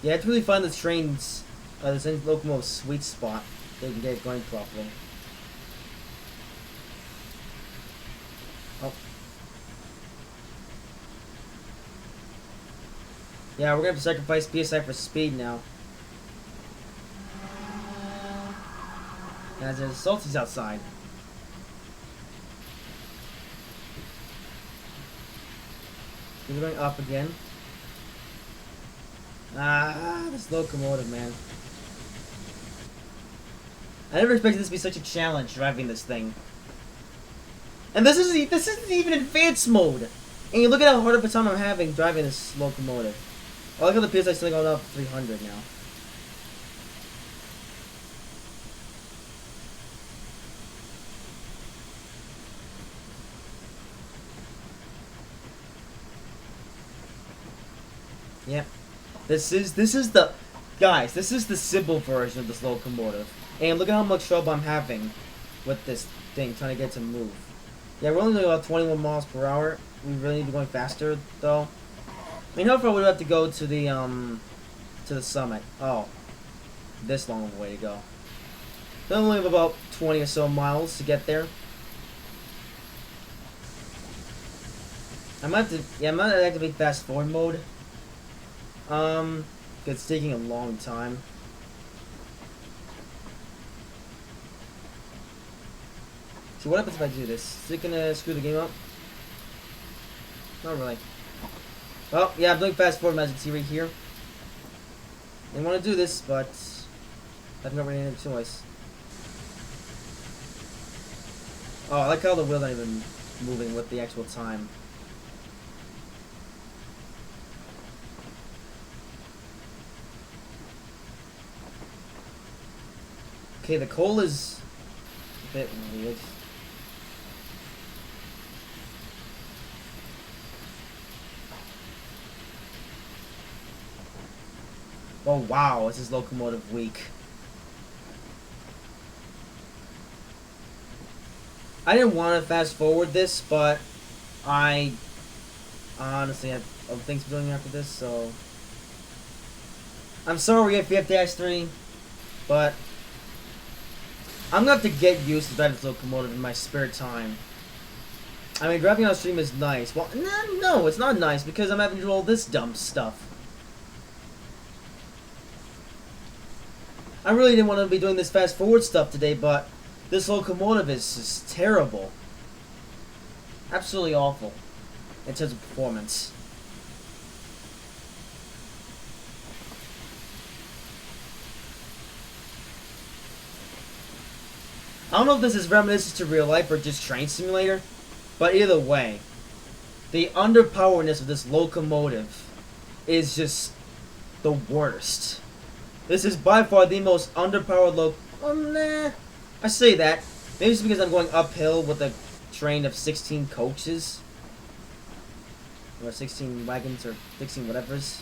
Yeah, I have to really find this train's, this locomotive sweet spot so you can get it going properly. Oh. Yeah, we're gonna have to sacrifice PSI for speed now. As there's salties outside. We're going up again. Ah, this locomotive, man. I never expected this to be such a challenge driving this thing. And this isn't even advanced mode. And you look at how hard of a time I'm having driving this locomotive. I like how the PSI still going up 300 now. Yep. This is the guys, this is the simple version of this locomotive. And look at how much trouble I'm having with this thing trying to get it to move. Yeah, we're only doing about 21 miles per hour. We really need to be going faster though. I mean, how far would we have to go to the summit? Oh. This long of a way to go. We only have about 20 or so miles to get there. I might have to activate fast forward mode. It's taking a long time. So what happens if I do this? Is it gonna screw the game up? Not really. Oh, yeah, I'm doing fast forward as you can see right here. I want to do this, but I've never had a choice. Oh, I like how the wheels aren't even moving with the actual time. Okay, the coal is a bit weird. Oh wow, this is locomotive weak. I didn't want to fast forward this, but I honestly have other things doing after this, so I'm sorry if you have -3, but I'm gonna have to get used to driving this locomotive in my spare time. I mean, driving on stream is nice. Well, no, it's not nice because I'm having to do all this dumb stuff. I really didn't want to be doing this fast forward stuff today, but this locomotive is just terrible. Absolutely awful in terms of performance. I don't know if this is reminiscent to real life or just Train Simulator, but either way, the underpoweredness of this locomotive is just the worst. This is by far the most underpowered I say that. Maybe it's because I'm going uphill with a train of 16 coaches. Or 16 wagons or 16 whatevers.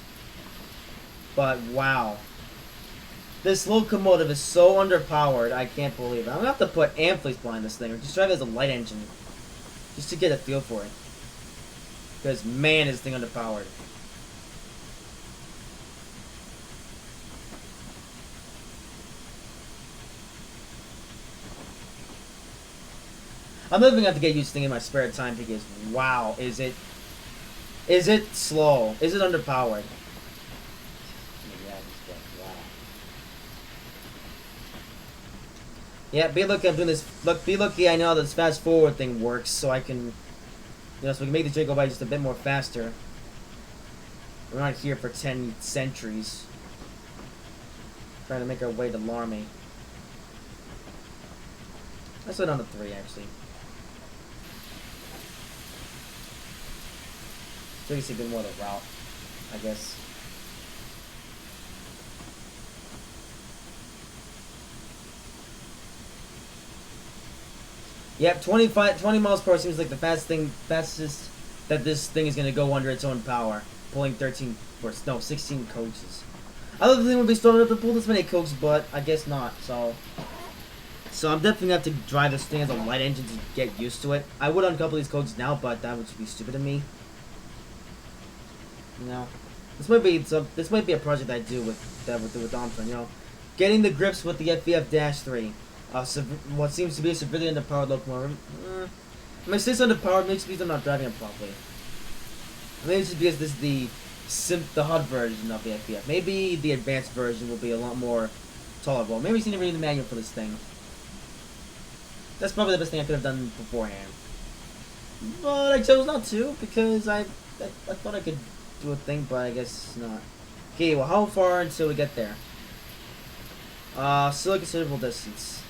But wow. This locomotive is so underpowered, I can't believe it. I'm gonna have to put amphitheaters behind this thing, or just drive it as a light engine. Just to get a feel for it. Because man, is this thing underpowered. I'm not even gonna have to get used to things in my spare time because wow, is it slow? Is it underpowered? Yeah, be lucky I'm doing this. Be lucky I know how this fast forward thing works, so I can, so we can make the day go by just a bit more faster. We're not here for 10 centuries. Trying to make our way to Larmy. Let's go down to 3 actually. So you can see a bit more of the route, I guess. Yep, 20 miles per hour seems like the fastest that this thing is going to go under its own power. Pulling 16 coaches. I thought the thing would be strong enough to pull this many coaches, but I guess not, so I'm definitely going to have to drive this thing as a light engine to get used to it. I would uncouple these coaches now, but that would just be stupid of me. You know? This might be a project I do with Armstrong. You know, getting the grips with the FVF-3. What seems to be a severely underpowered locomotive. My six underpowered makes me I'm not driving it properly. Maybe it's just because this is the HUD version of the FVF. Maybe the advanced version will be a lot more tolerable. Maybe you need to read the manual for this thing. That's probably the best thing I could have done beforehand. But I chose not to because I thought I could do a thing, but I guess not. Okay, well, how far until we get there? Still a considerable distance.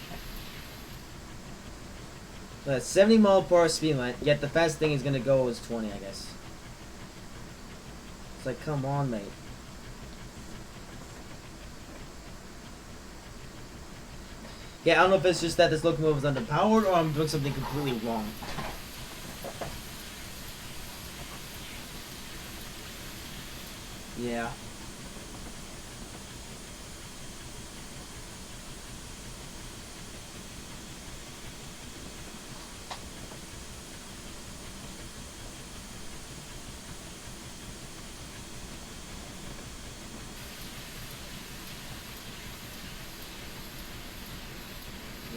70 mile per hour speed limit, yet the fastest thing he's gonna go is 20, I guess. It's like, come on, mate. Yeah, I don't know if it's just that this locomotive is underpowered or I'm doing something completely wrong. Yeah.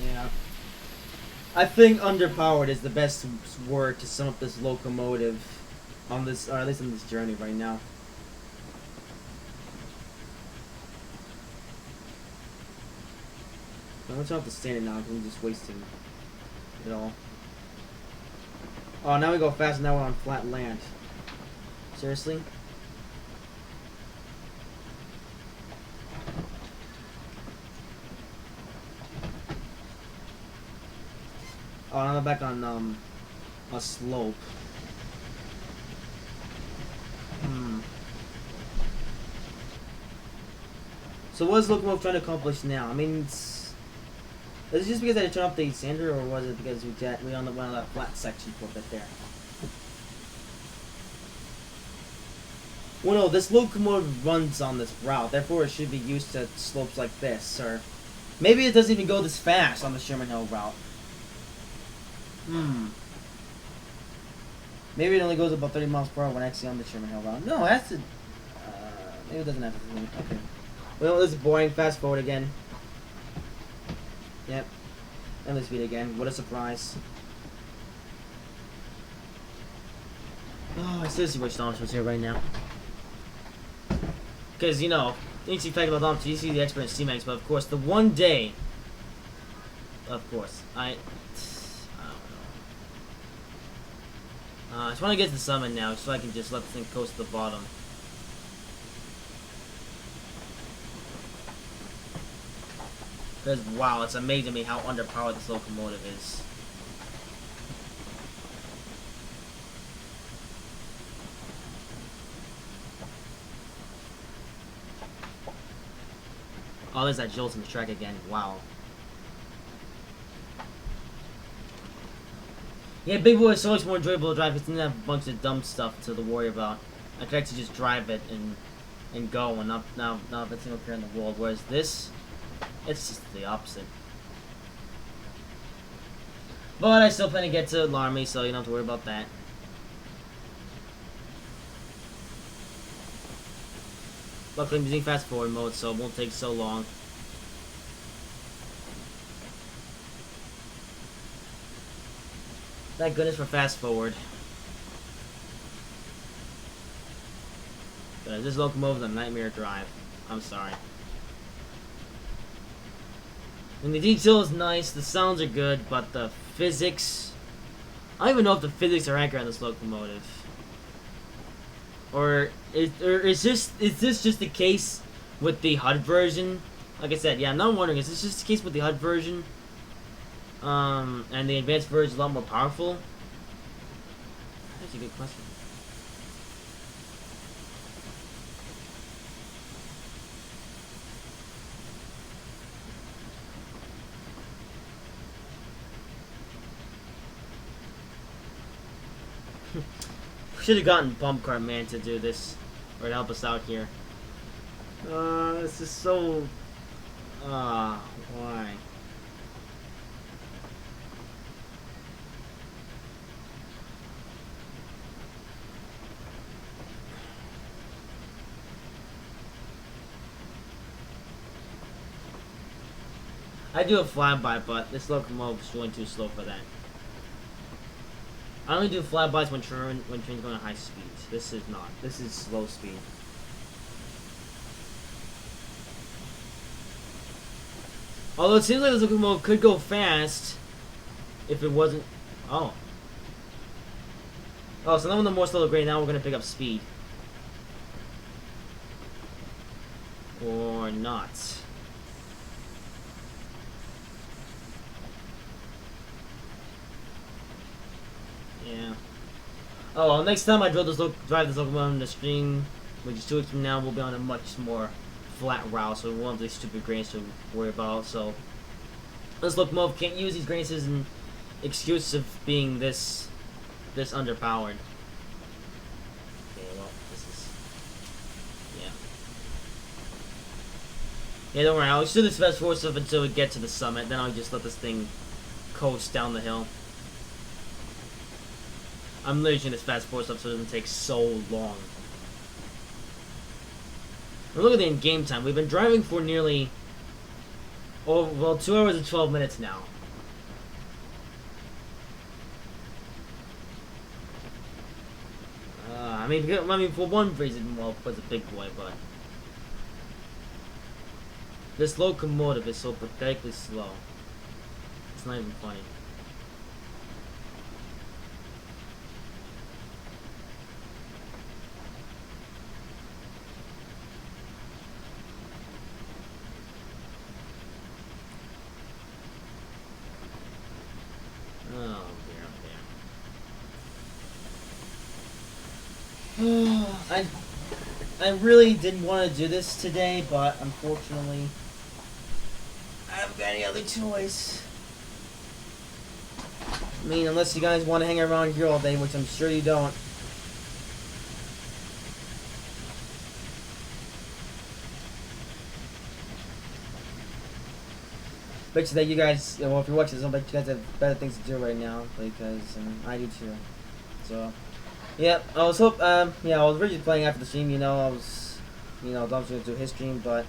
Yeah. I think underpowered is the best word to sum up this locomotive on this, or at least on this journey right now. I'm gonna turn off the standard now because I'm just wasting it all. Oh, now we go fast. Now we're on flat land. Seriously? Oh, now I'm back on a slope. So what is locomotive trying to accomplish now? I mean, is it just because I turned off the sander, or was it because we went on that flat section for a bit there? Well, no, this locomotive runs on this route, therefore it should be used to slopes like this, or maybe it doesn't even go this fast on the Sherman Hill route. Maybe it only goes about 30 miles per hour when actually on the Sherman Hill route. No, that's a... maybe it doesn't have to. Okay. Well, this is boring. Fast forward again. Yep. And the speed again. What a surprise. Oh, I seriously wish Thomas was here right now. Because, you know, interesting fact about Thomas, you see the expert in C-Max, but of course, the one day... Of course, I don't know. I just want to get to the summit now, so I can just let the thing coast to the bottom. Because, wow, it's amazing to me how underpowered this locomotive is. Oh, there's that jolt in the track again. Wow. Yeah, Big Boy is so much more enjoyable to drive because it doesn't have a bunch of dumb stuff to worry about. I could actually just drive it and go and not have a single care in the world. Whereas this, it's just the opposite. But I still plan to get to Laramie, so you don't have to worry about that. Luckily, I'm using fast forward mode, so it won't take so long. Thank goodness for fast forward. But this locomotive is a nightmare drive. I'm sorry. And the detail is nice, the sounds are good, but the physics... I don't even know if the physics are accurate on this locomotive. Or is this just the case with the HUD version? Like I said, yeah, I'm not wondering, is this just the case with the HUD version? And the advanced version is a lot more powerful? That's a good question. Should have gotten Bump Cart Man to do this, or to help us out here. This is so... why? I do a flyby, but this locomotive is going too slow for that. I only do flybys when trains going at high speeds. This is not. This is slow speed. Although it seems like this locomotive could go fast if it wasn't. Oh. Oh, so now when the more slow grade, now we're gonna pick up speed. Or not. Yeah. Oh, well, next time I drive this locomotive in the stream, which is 2 weeks from now, we'll be on a much more flat route, so we won't have these stupid gradients to worry about. So this locomotive can't use these gradients as an excuse of being this underpowered. Okay, well, this is yeah, don't worry. I'll just do this fast forward stuff until we get to the summit. Then I'll just let this thing coast down the hill. I'm literally doing this fast forward stuff so it doesn't take so long. And look at the in-game time. We've been driving for nearly, 2 hours and 12 minutes now. I mean, for one reason, well, was a big boy, but this locomotive is so pathetically slow. It's not even funny. Oh dear, I really didn't want to do this today, but unfortunately, I haven't got any other choice. I mean, unless you guys want to hang around here all day, which I'm sure you don't. Bet you that you guys, well, if you're watching this, I bet you guys have better things to do right now, because I do too. So, yeah, I was I was originally playing after the stream, I was going to do his stream, but,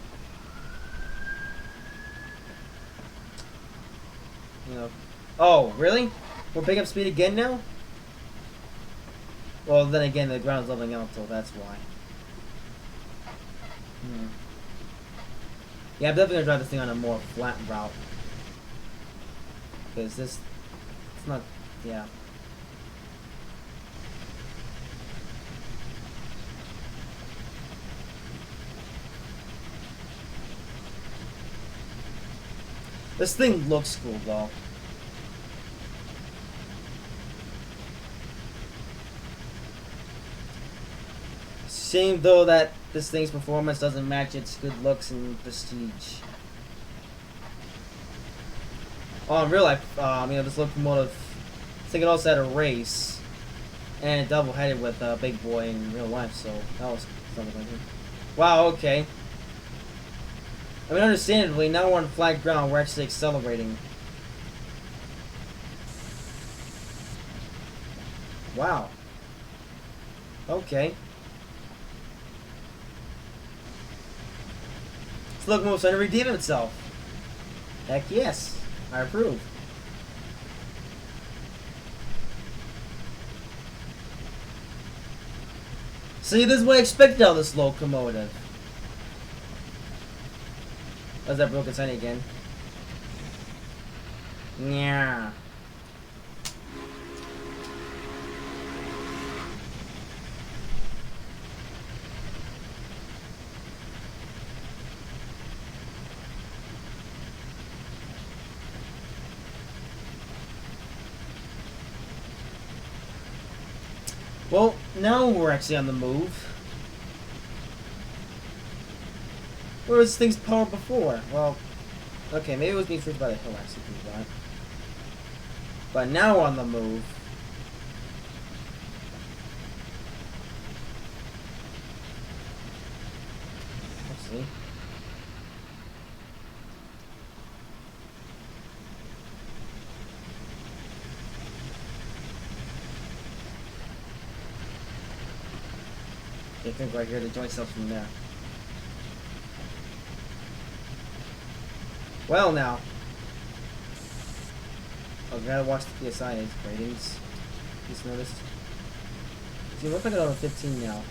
oh, really? We're picking up speed again now? Well, then again, the ground's leveling out, so that's why. Yeah, I'm definitely going to drive this thing on a more flat route. Because it's not, yeah. This thing looks cool, though. Shame, though, that this thing's performance doesn't match its good looks and prestige. Oh, in real life, this locomotive, I think it also had a race, and it double-headed with Big Boy in real life, so that was something like that. Wow, okay. I mean, understandably, now we're on flat ground, we're actually accelerating. Wow. Okay. This locomotive's trying to redeem itself. Heck yes. I approve. See, this is what I expected out of this locomotive. There's that broken sign again. Yeah. Well, now we're actually on the move. Where was this thing's power before? Well, okay, maybe it was being freaked by the hill actually, but now we're on the move. Let's see. I think right here, the joint cells from there. Well now, Oh, gotta watch the PSI ratings. Just noticed. See, looks like it's on 15 now.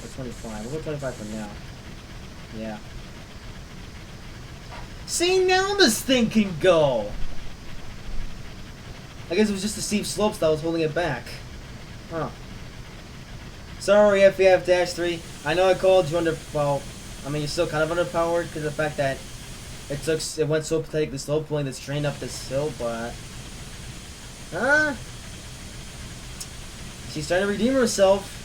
Or 25. We'll go 25 for now. Yeah. See, now this thing can go! I guess it was just the steep slopes that was holding it back. Huh. Sorry, FEF-3. I know I called you under... Well, I mean, you're still kind of underpowered because of the fact that it went so pathetically slow pulling this train up this hill, but... She's trying to redeem herself.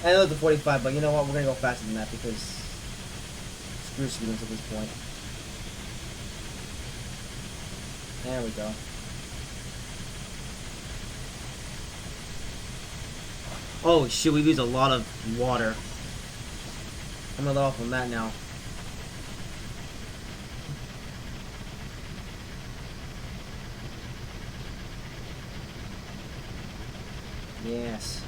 I know it's the 45, but you know what? We're gonna go faster than that because screw speedings at this point. There we go. Oh shit, we've used a lot of water. I'm gonna let off on that now. Yes.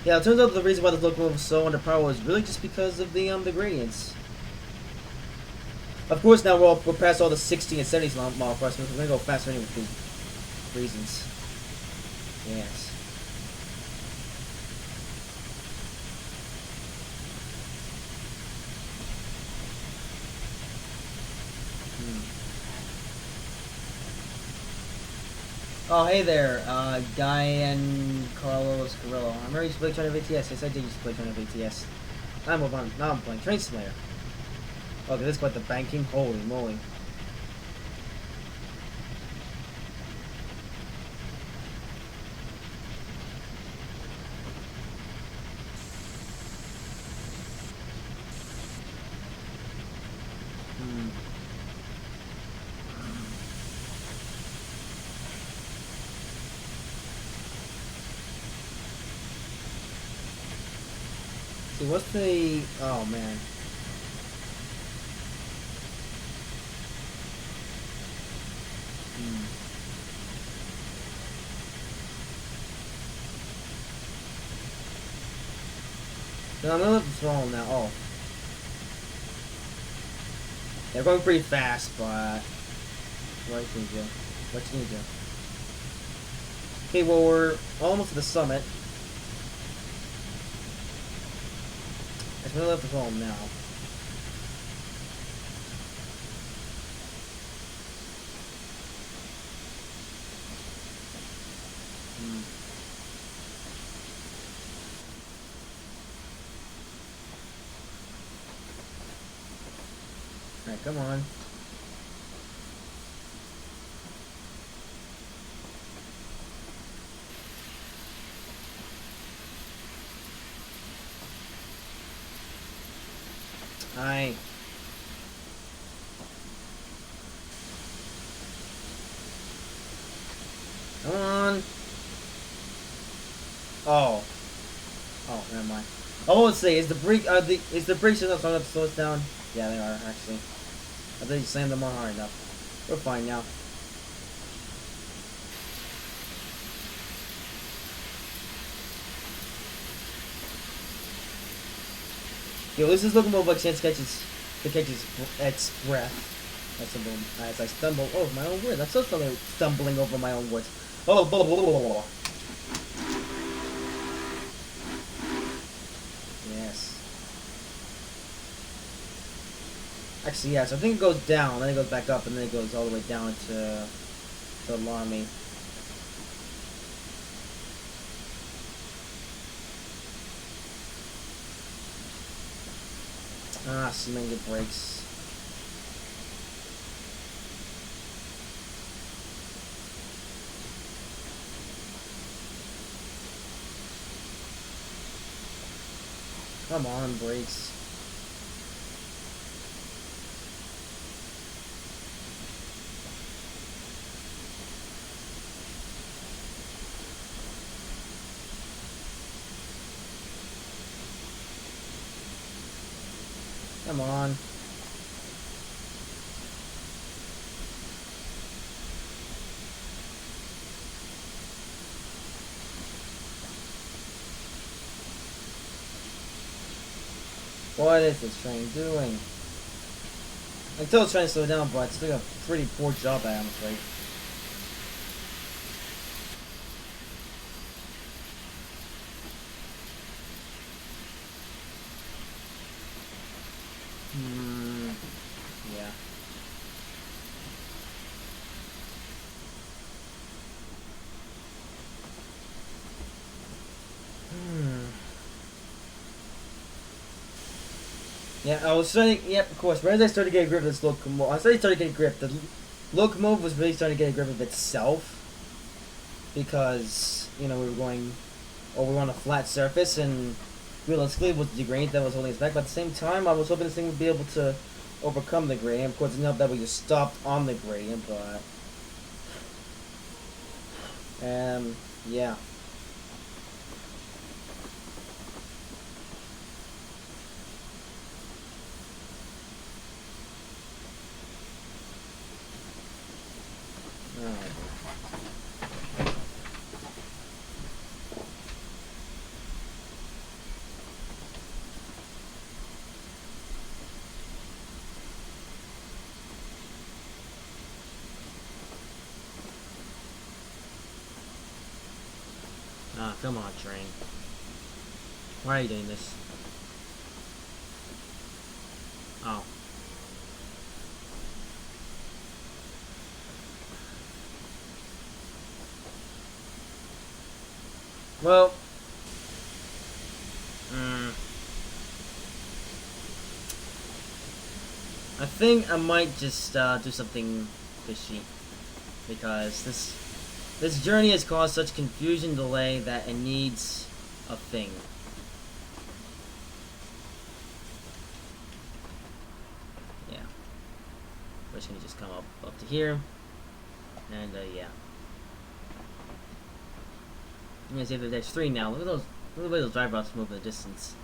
Yeah, it turns out the reason why this locomotive was so underpowered was really just because of the gradients. Of course, now we're past all the 60 and 70 mile per hour, so we're gonna go faster anyway for these reasons. Yes. Oh, hey there, Guy and Carlos Carrillo. I remember you used to play Train of ATS. Yes, I did used to play Train of ATS. Now I'm playing Train Simulator. Oh, this is quite the banking. Holy moly. See, what's the... Oh, man. No, I'm gonna let the throttle now. Oh. They're going pretty fast, but... What can you do? What can you do? Okay, well, we're almost at the summit. I'm gonna let the throttle now. Alright, come on. Hi. Come on. Oh. Oh, never mind. Oh, let's see. Is the brakes not strong enough to slow us down? Yeah, they are actually. I think you slammed them on hard enough. We're fine now. Yo, this is looking more like chance catches its breath. That's a as I stumble over my own words. I'm so stumbling over my own words. Oh, blah, blah, blah, blah, blah. Yes. Actually, yes. I think it goes down, then it goes back up, and then it goes all the way down to alarm me. Ah, cement good brakes. Come on, brakes. Come on. What is this train doing? I can tell it's trying to slow down, but it's doing a pretty poor job at it, I'm afraid. Yeah. Yeah, I was starting. Yep, of course. When I started getting grip of this locomotive, I started getting grip. The locomotive was really starting to get a grip of itself because we were going, or we were on a flat surface, and realistically, it was the gradient that was holding us back. But at the same time, I was hoping this thing would be able to overcome the gradient. Of course, it's not that we just stopped on the gradient, but yeah. Come on, train. Why are you doing this? Oh. Well. I think I might just do something fishy, because this journey has caused such confusion and delay that it needs a thing. Yeah. We're just gonna just come up to here, and yeah. I'm gonna save the dash 3 now. Look at the way those drive routes move in the distance.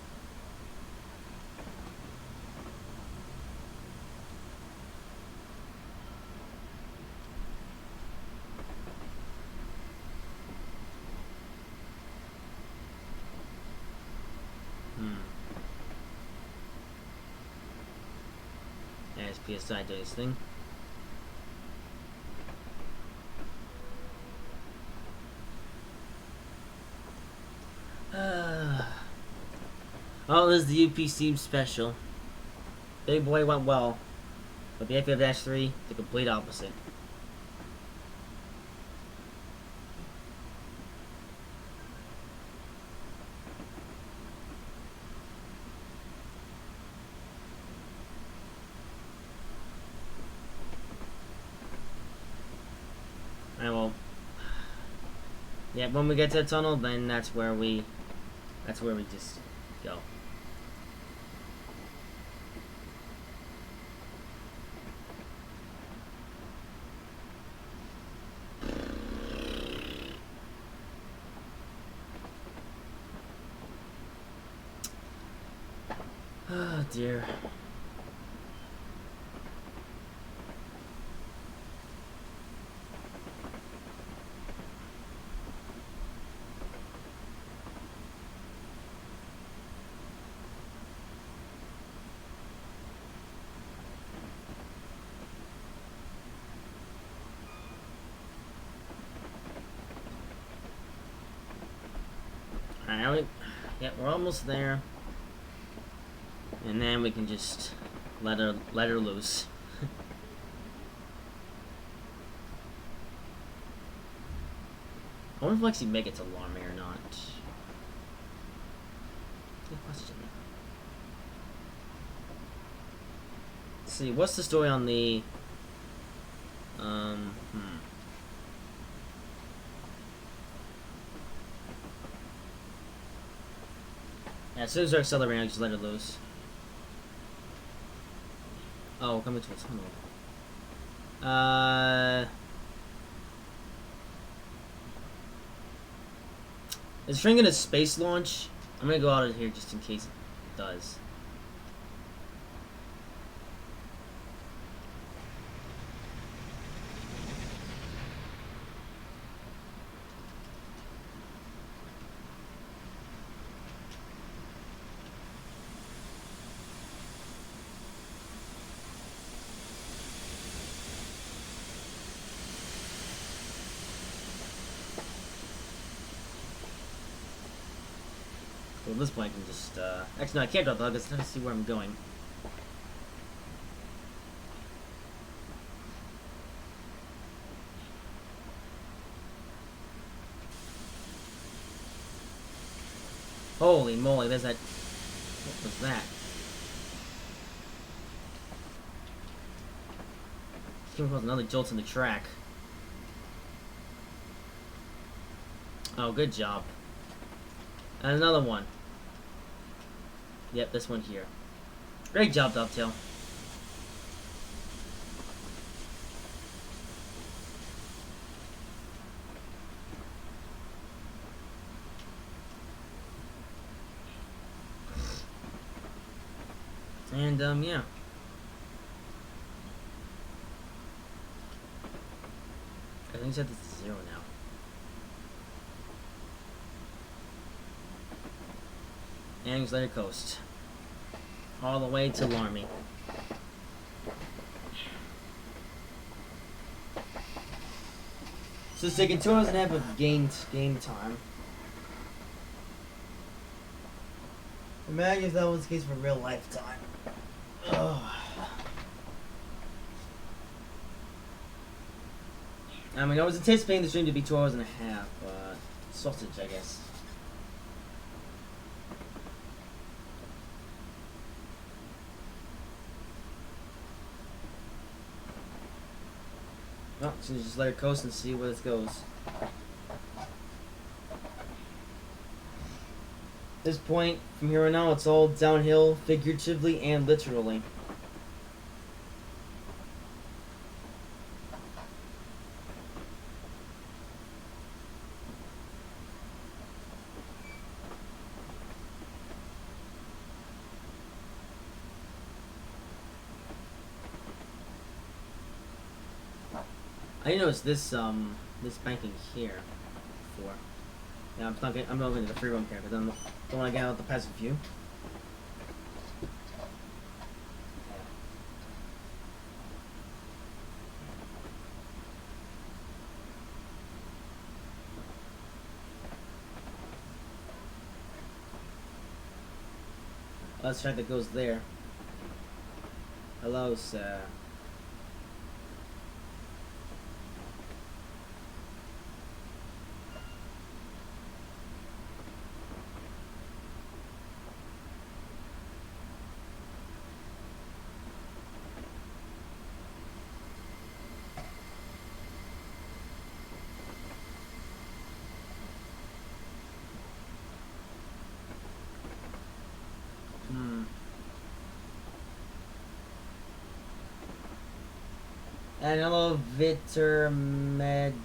There's PSI doing his thing. Oh, this is the UP Steam special. Big Boy went well, but the FF-3, the complete opposite. Alright, well, yeah, when we get to the tunnel, then that's where we just go. Oh dear. Alright, yeah, we're almost there. And then we can just let her loose. I wonder if we'll actually make it to Larmy or not. Good question. Let's see, what's the story on the Yeah, as soon as they're accelerating, I just let her loose. Oh, coming to a tunnel. Is Train gonna space launch? I'm gonna go out of here just in case it does. Well, at this point, I can just, actually, no, I can't drop the hug. I'm trying to see where I'm going. Holy moly, there's that... What was that? Came across another jolt in the track. Oh, good job. And another one. Yep, this one here. Great job, Dovetail. And, yeah. I think set this to 0 now. And just let it coast. All the way to Larmy. So it's taking 2 hours and a half of game time. Imagine if that was the case for real lifetime. Ugh. I mean, I was anticipating the stream to be 2 hours and a half, but sausage, I guess. No, so just let it coast and see where this goes. At this point, from here on out, it's all downhill, figuratively and literally. I didn't notice this this banking here before. Yeah, I'm not going to the free roam here because I don't want to get out the passive view. Let's try that goes there. Hello, sir. And hello, Vitor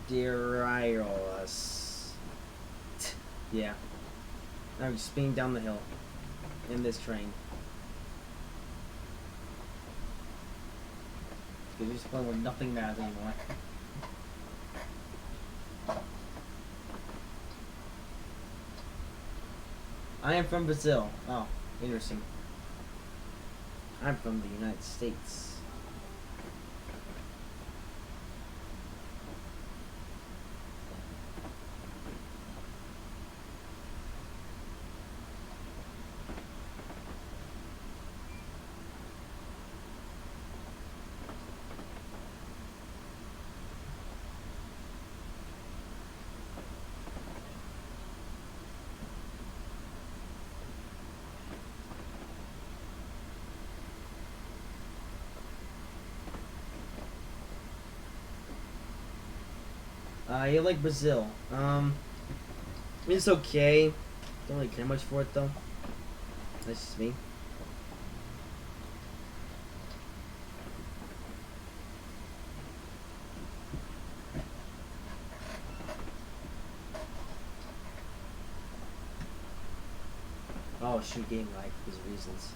Medeiros. Yeah. Now we're speeding down the hill in this train. Because you're just playing where nothing matters anymore. I am from Brazil. Oh, interesting. I'm from the United States. You like Brazil. It's okay. Don't really care much for it though. That's just me. Oh shoot, game lag because of reasons.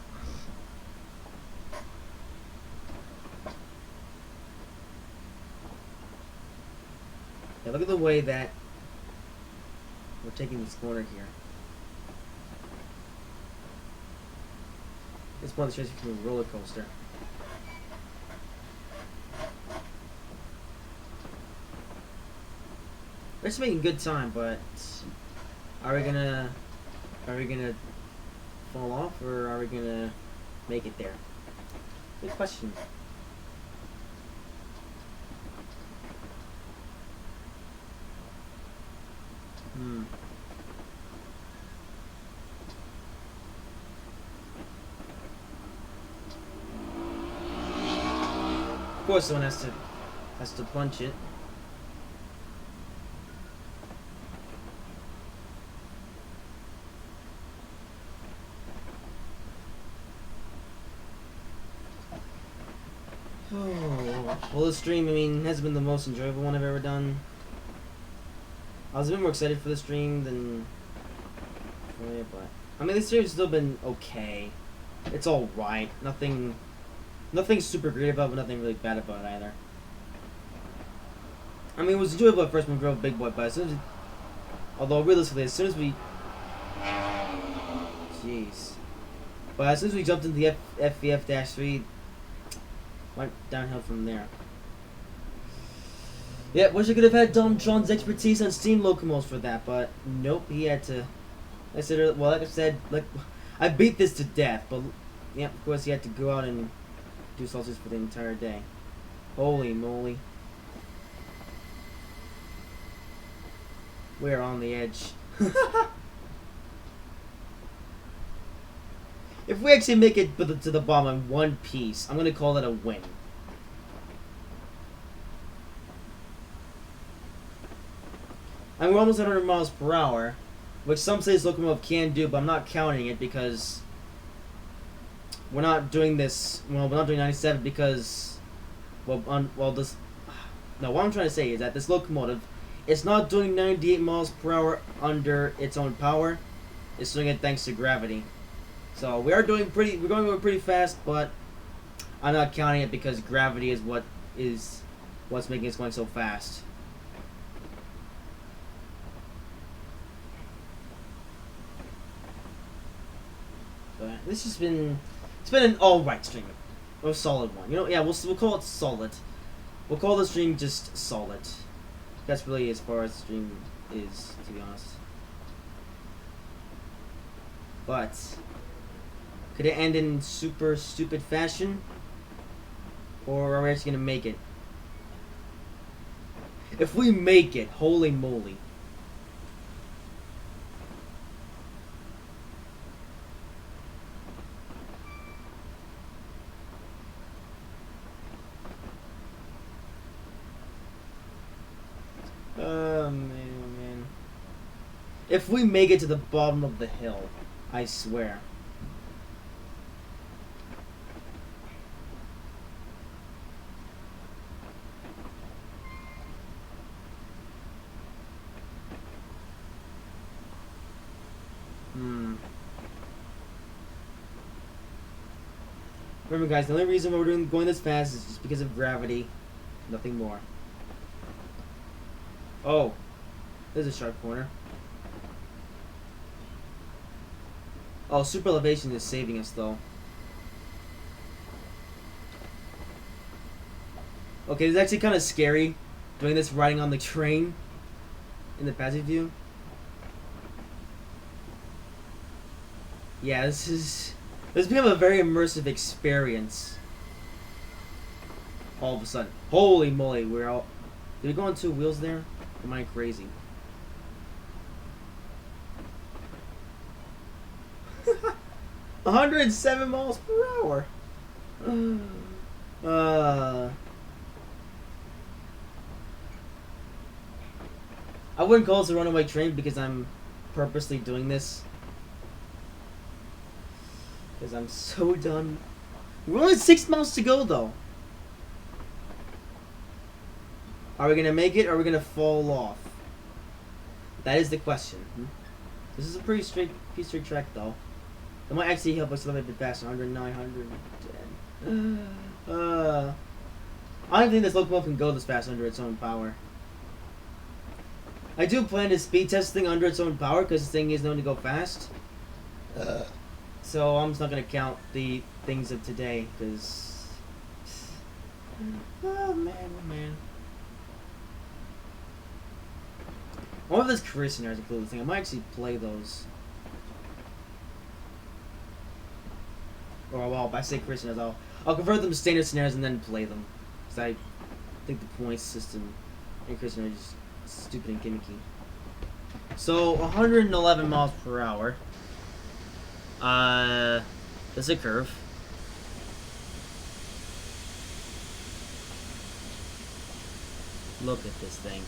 Yeah, look at the way that we're taking this corner here. This point, the chase became a roller coaster. We're just making good time, but are we gonna Are we gonna fall off, or are we gonna make it there? Good question. Of course, someone has to punch it. Oh, well, this stream, I mean, has been the most enjoyable one I've ever done. I was a bit more excited for the stream than but I mean, this stream's still been okay. It's all right. Nothing super great about it, but nothing really bad about it either. I mean, it was enjoyable at first when we drove Big Boy, but as soon as although realistically, as soon as we jeez, but as soon as we jumped into the FVF-3, went downhill from there. Yeah, wish I could have had Dom Tron's expertise on steam locomotives for that, but nope, he had to. Like I said, I beat this to death, but yeah, of course he had to go out and do sausages for the entire day. Holy moly. We're on the edge. If we actually make it to the bottom in one piece, I'm gonna call it a win. And we're almost at 100 miles per hour, which some say this locomotive can do, but I'm not counting it because we're not doing this. Well, we're not doing 97 because, no. What I'm trying to say is that this locomotive, it's not doing 98 miles per hour under its own power. It's doing it thanks to gravity. So we're going pretty fast, but I'm not counting it because gravity is what's making us going so fast. But this has been an alright stream, or a solid one. You know, yeah, we'll call it solid. We'll call the stream just solid. That's really as far as the stream is, to be honest. But could it end in super stupid fashion? Or are we actually gonna make it? If we make it, holy moly. Oh man. If we make it to the bottom of the hill, I swear. Remember, guys, the only reason why we're going this fast is just because of gravity. Nothing more. Oh. There's a sharp corner. Oh, super elevation is saving us, though. Okay, it's actually kind of scary doing this riding on the train in the passage view. Yeah, this become a very immersive experience. All of a sudden. Holy moly, we're all... Did we go on two wheels there? Am I crazy? 107 miles per hour. I wouldn't call this a runaway train because I'm purposely doing this. Because I'm so done. We're only 6 miles to go, though. Are we going to make it, or are we going to fall off? That is the question. This is a pretty straight track, though. It might actually help us a little bit faster. 109, 110. I don't think this locomotive can go this fast under its own power. I do plan to speed test this thing under its own power, because this thing is known to go fast. So I'm just not going to count the things of today, because... Oh, man, oh, man. I wonder if this career scenario is a cool thing. I might actually play those. Or well, I say career scenarios, I'll convert them to standard scenarios and then play them. Because I think the point system in career scenarios is stupid and gimmicky. So 111 miles per hour. There's a curve. Look at this thing.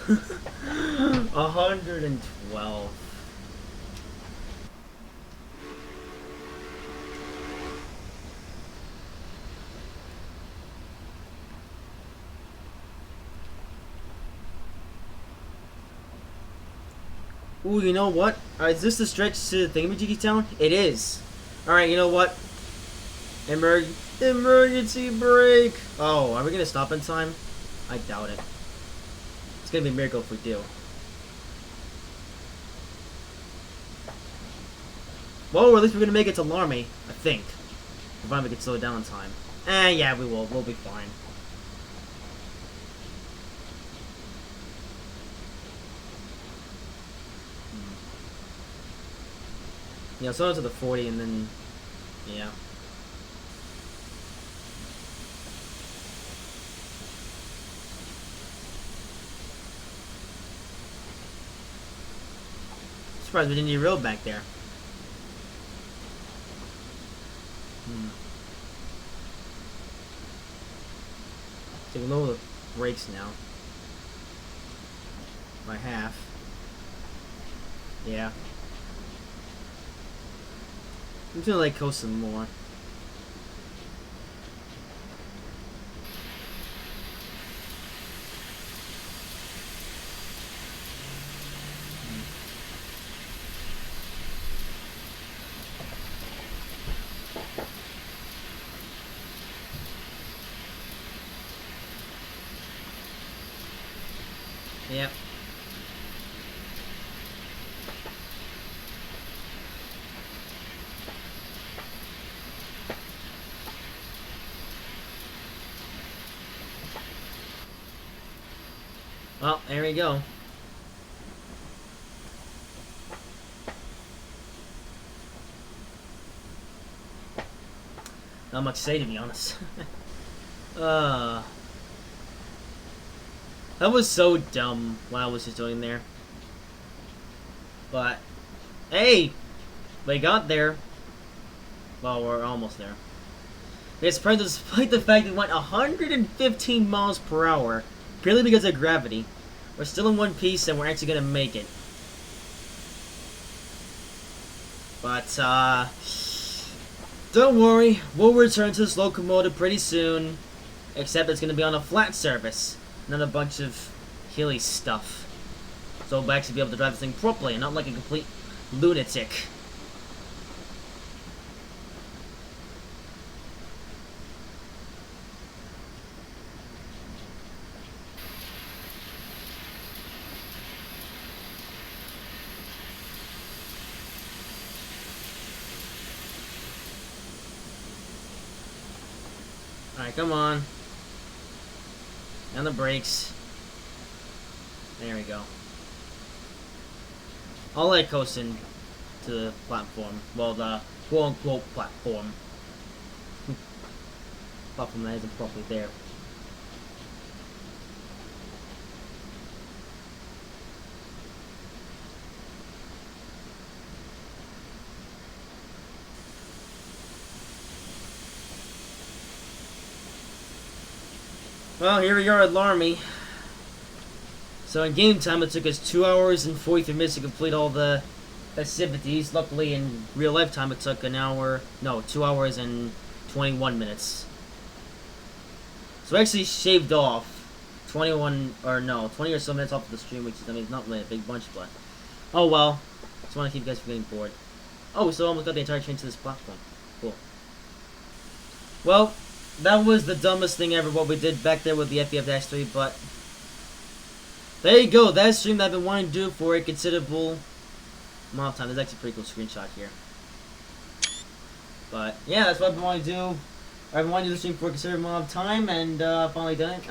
112. Ooh, you know what? Is this the stretch to Thingamajiggy Town? It is. Alright, you know what? Emergency brake! Oh, are we gonna stop in time? I doubt it. It's gonna be a miracle if we do. Well, or at least we're gonna make it to Larmy, I think. Provided we can slow it down in time. Yeah, we will. We'll be fine. Yeah, slow it to the 40 and then... yeah. Surprised we didn't need a road back there. So we'll lower the brakes now. By half. Yeah. I'm gonna like coast some more. Yep. Well, there we go. Not much to say, to be honest. That was so dumb what I was just doing there. But, hey! We got there. Well, we're almost there. Despite the fact that we went 115 miles per hour, purely because of gravity, we're still in one piece and we're actually gonna make it. But, don't worry, we'll return to this locomotive pretty soon. Except it's gonna be on a flat surface. Not a bunch of hilly stuff. So we'll actually be able to drive this thing properly and not like a complete lunatic. Alright, come on. And the brakes. There we go. I'll let coast in to the platform. Well, the quote-unquote platform. Platform that isn't properly there. Well, here we are at Larmy. So in game time, it took us 2 hours and 43 minutes to complete all the festivities. Luckily, in real life time, it took 2 hours and 21 minutes. So I actually shaved off 20 or so minutes off of the stream, which is, I mean, it's not really a big bunch, but oh well. Just want to keep you guys from getting bored. Oh, we still almost got the entire train to this platform. Cool. Well, that was the dumbest thing ever, what we did back there with the FBF-3, but there you go. That's a stream that I've been wanting to do for a considerable amount of time. There's actually a pretty cool screenshot here. But yeah, that's what I've been wanting to do. I've been wanting to do the stream for a considerable amount of time, and finally done it.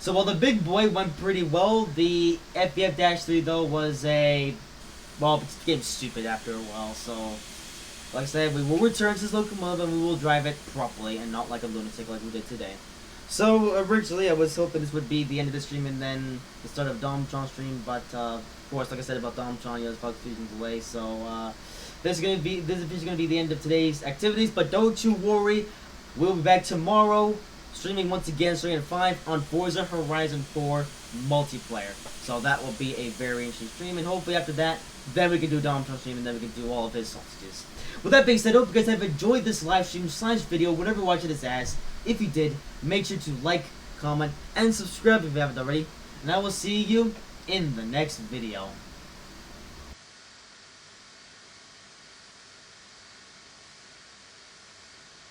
So while the big boy went pretty well, the FBF-3 though was a well, it became stupid after a while. So, like I said, we will return to this locomotive and we will drive it properly and not like a lunatic like we did today. So originally, I was hoping this would be the end of the stream and then the start of Domtron's stream, but of course, like I said about Domtron, there's about 3 reasons away. So this is gonna be the end of today's activities. But don't you worry, we'll be back tomorrow, streaming once again, starting at 5 on Forza Horizon 4 multiplayer. So that will be a very interesting stream, and hopefully after that, then we can do Domtron stream, and then we can do all of his sausages. With that being said, I hope you guys have enjoyed this live stream / video, whatever you're watching this as. If you did, make sure to like, comment, and subscribe if you haven't already. And I will see you in the next video.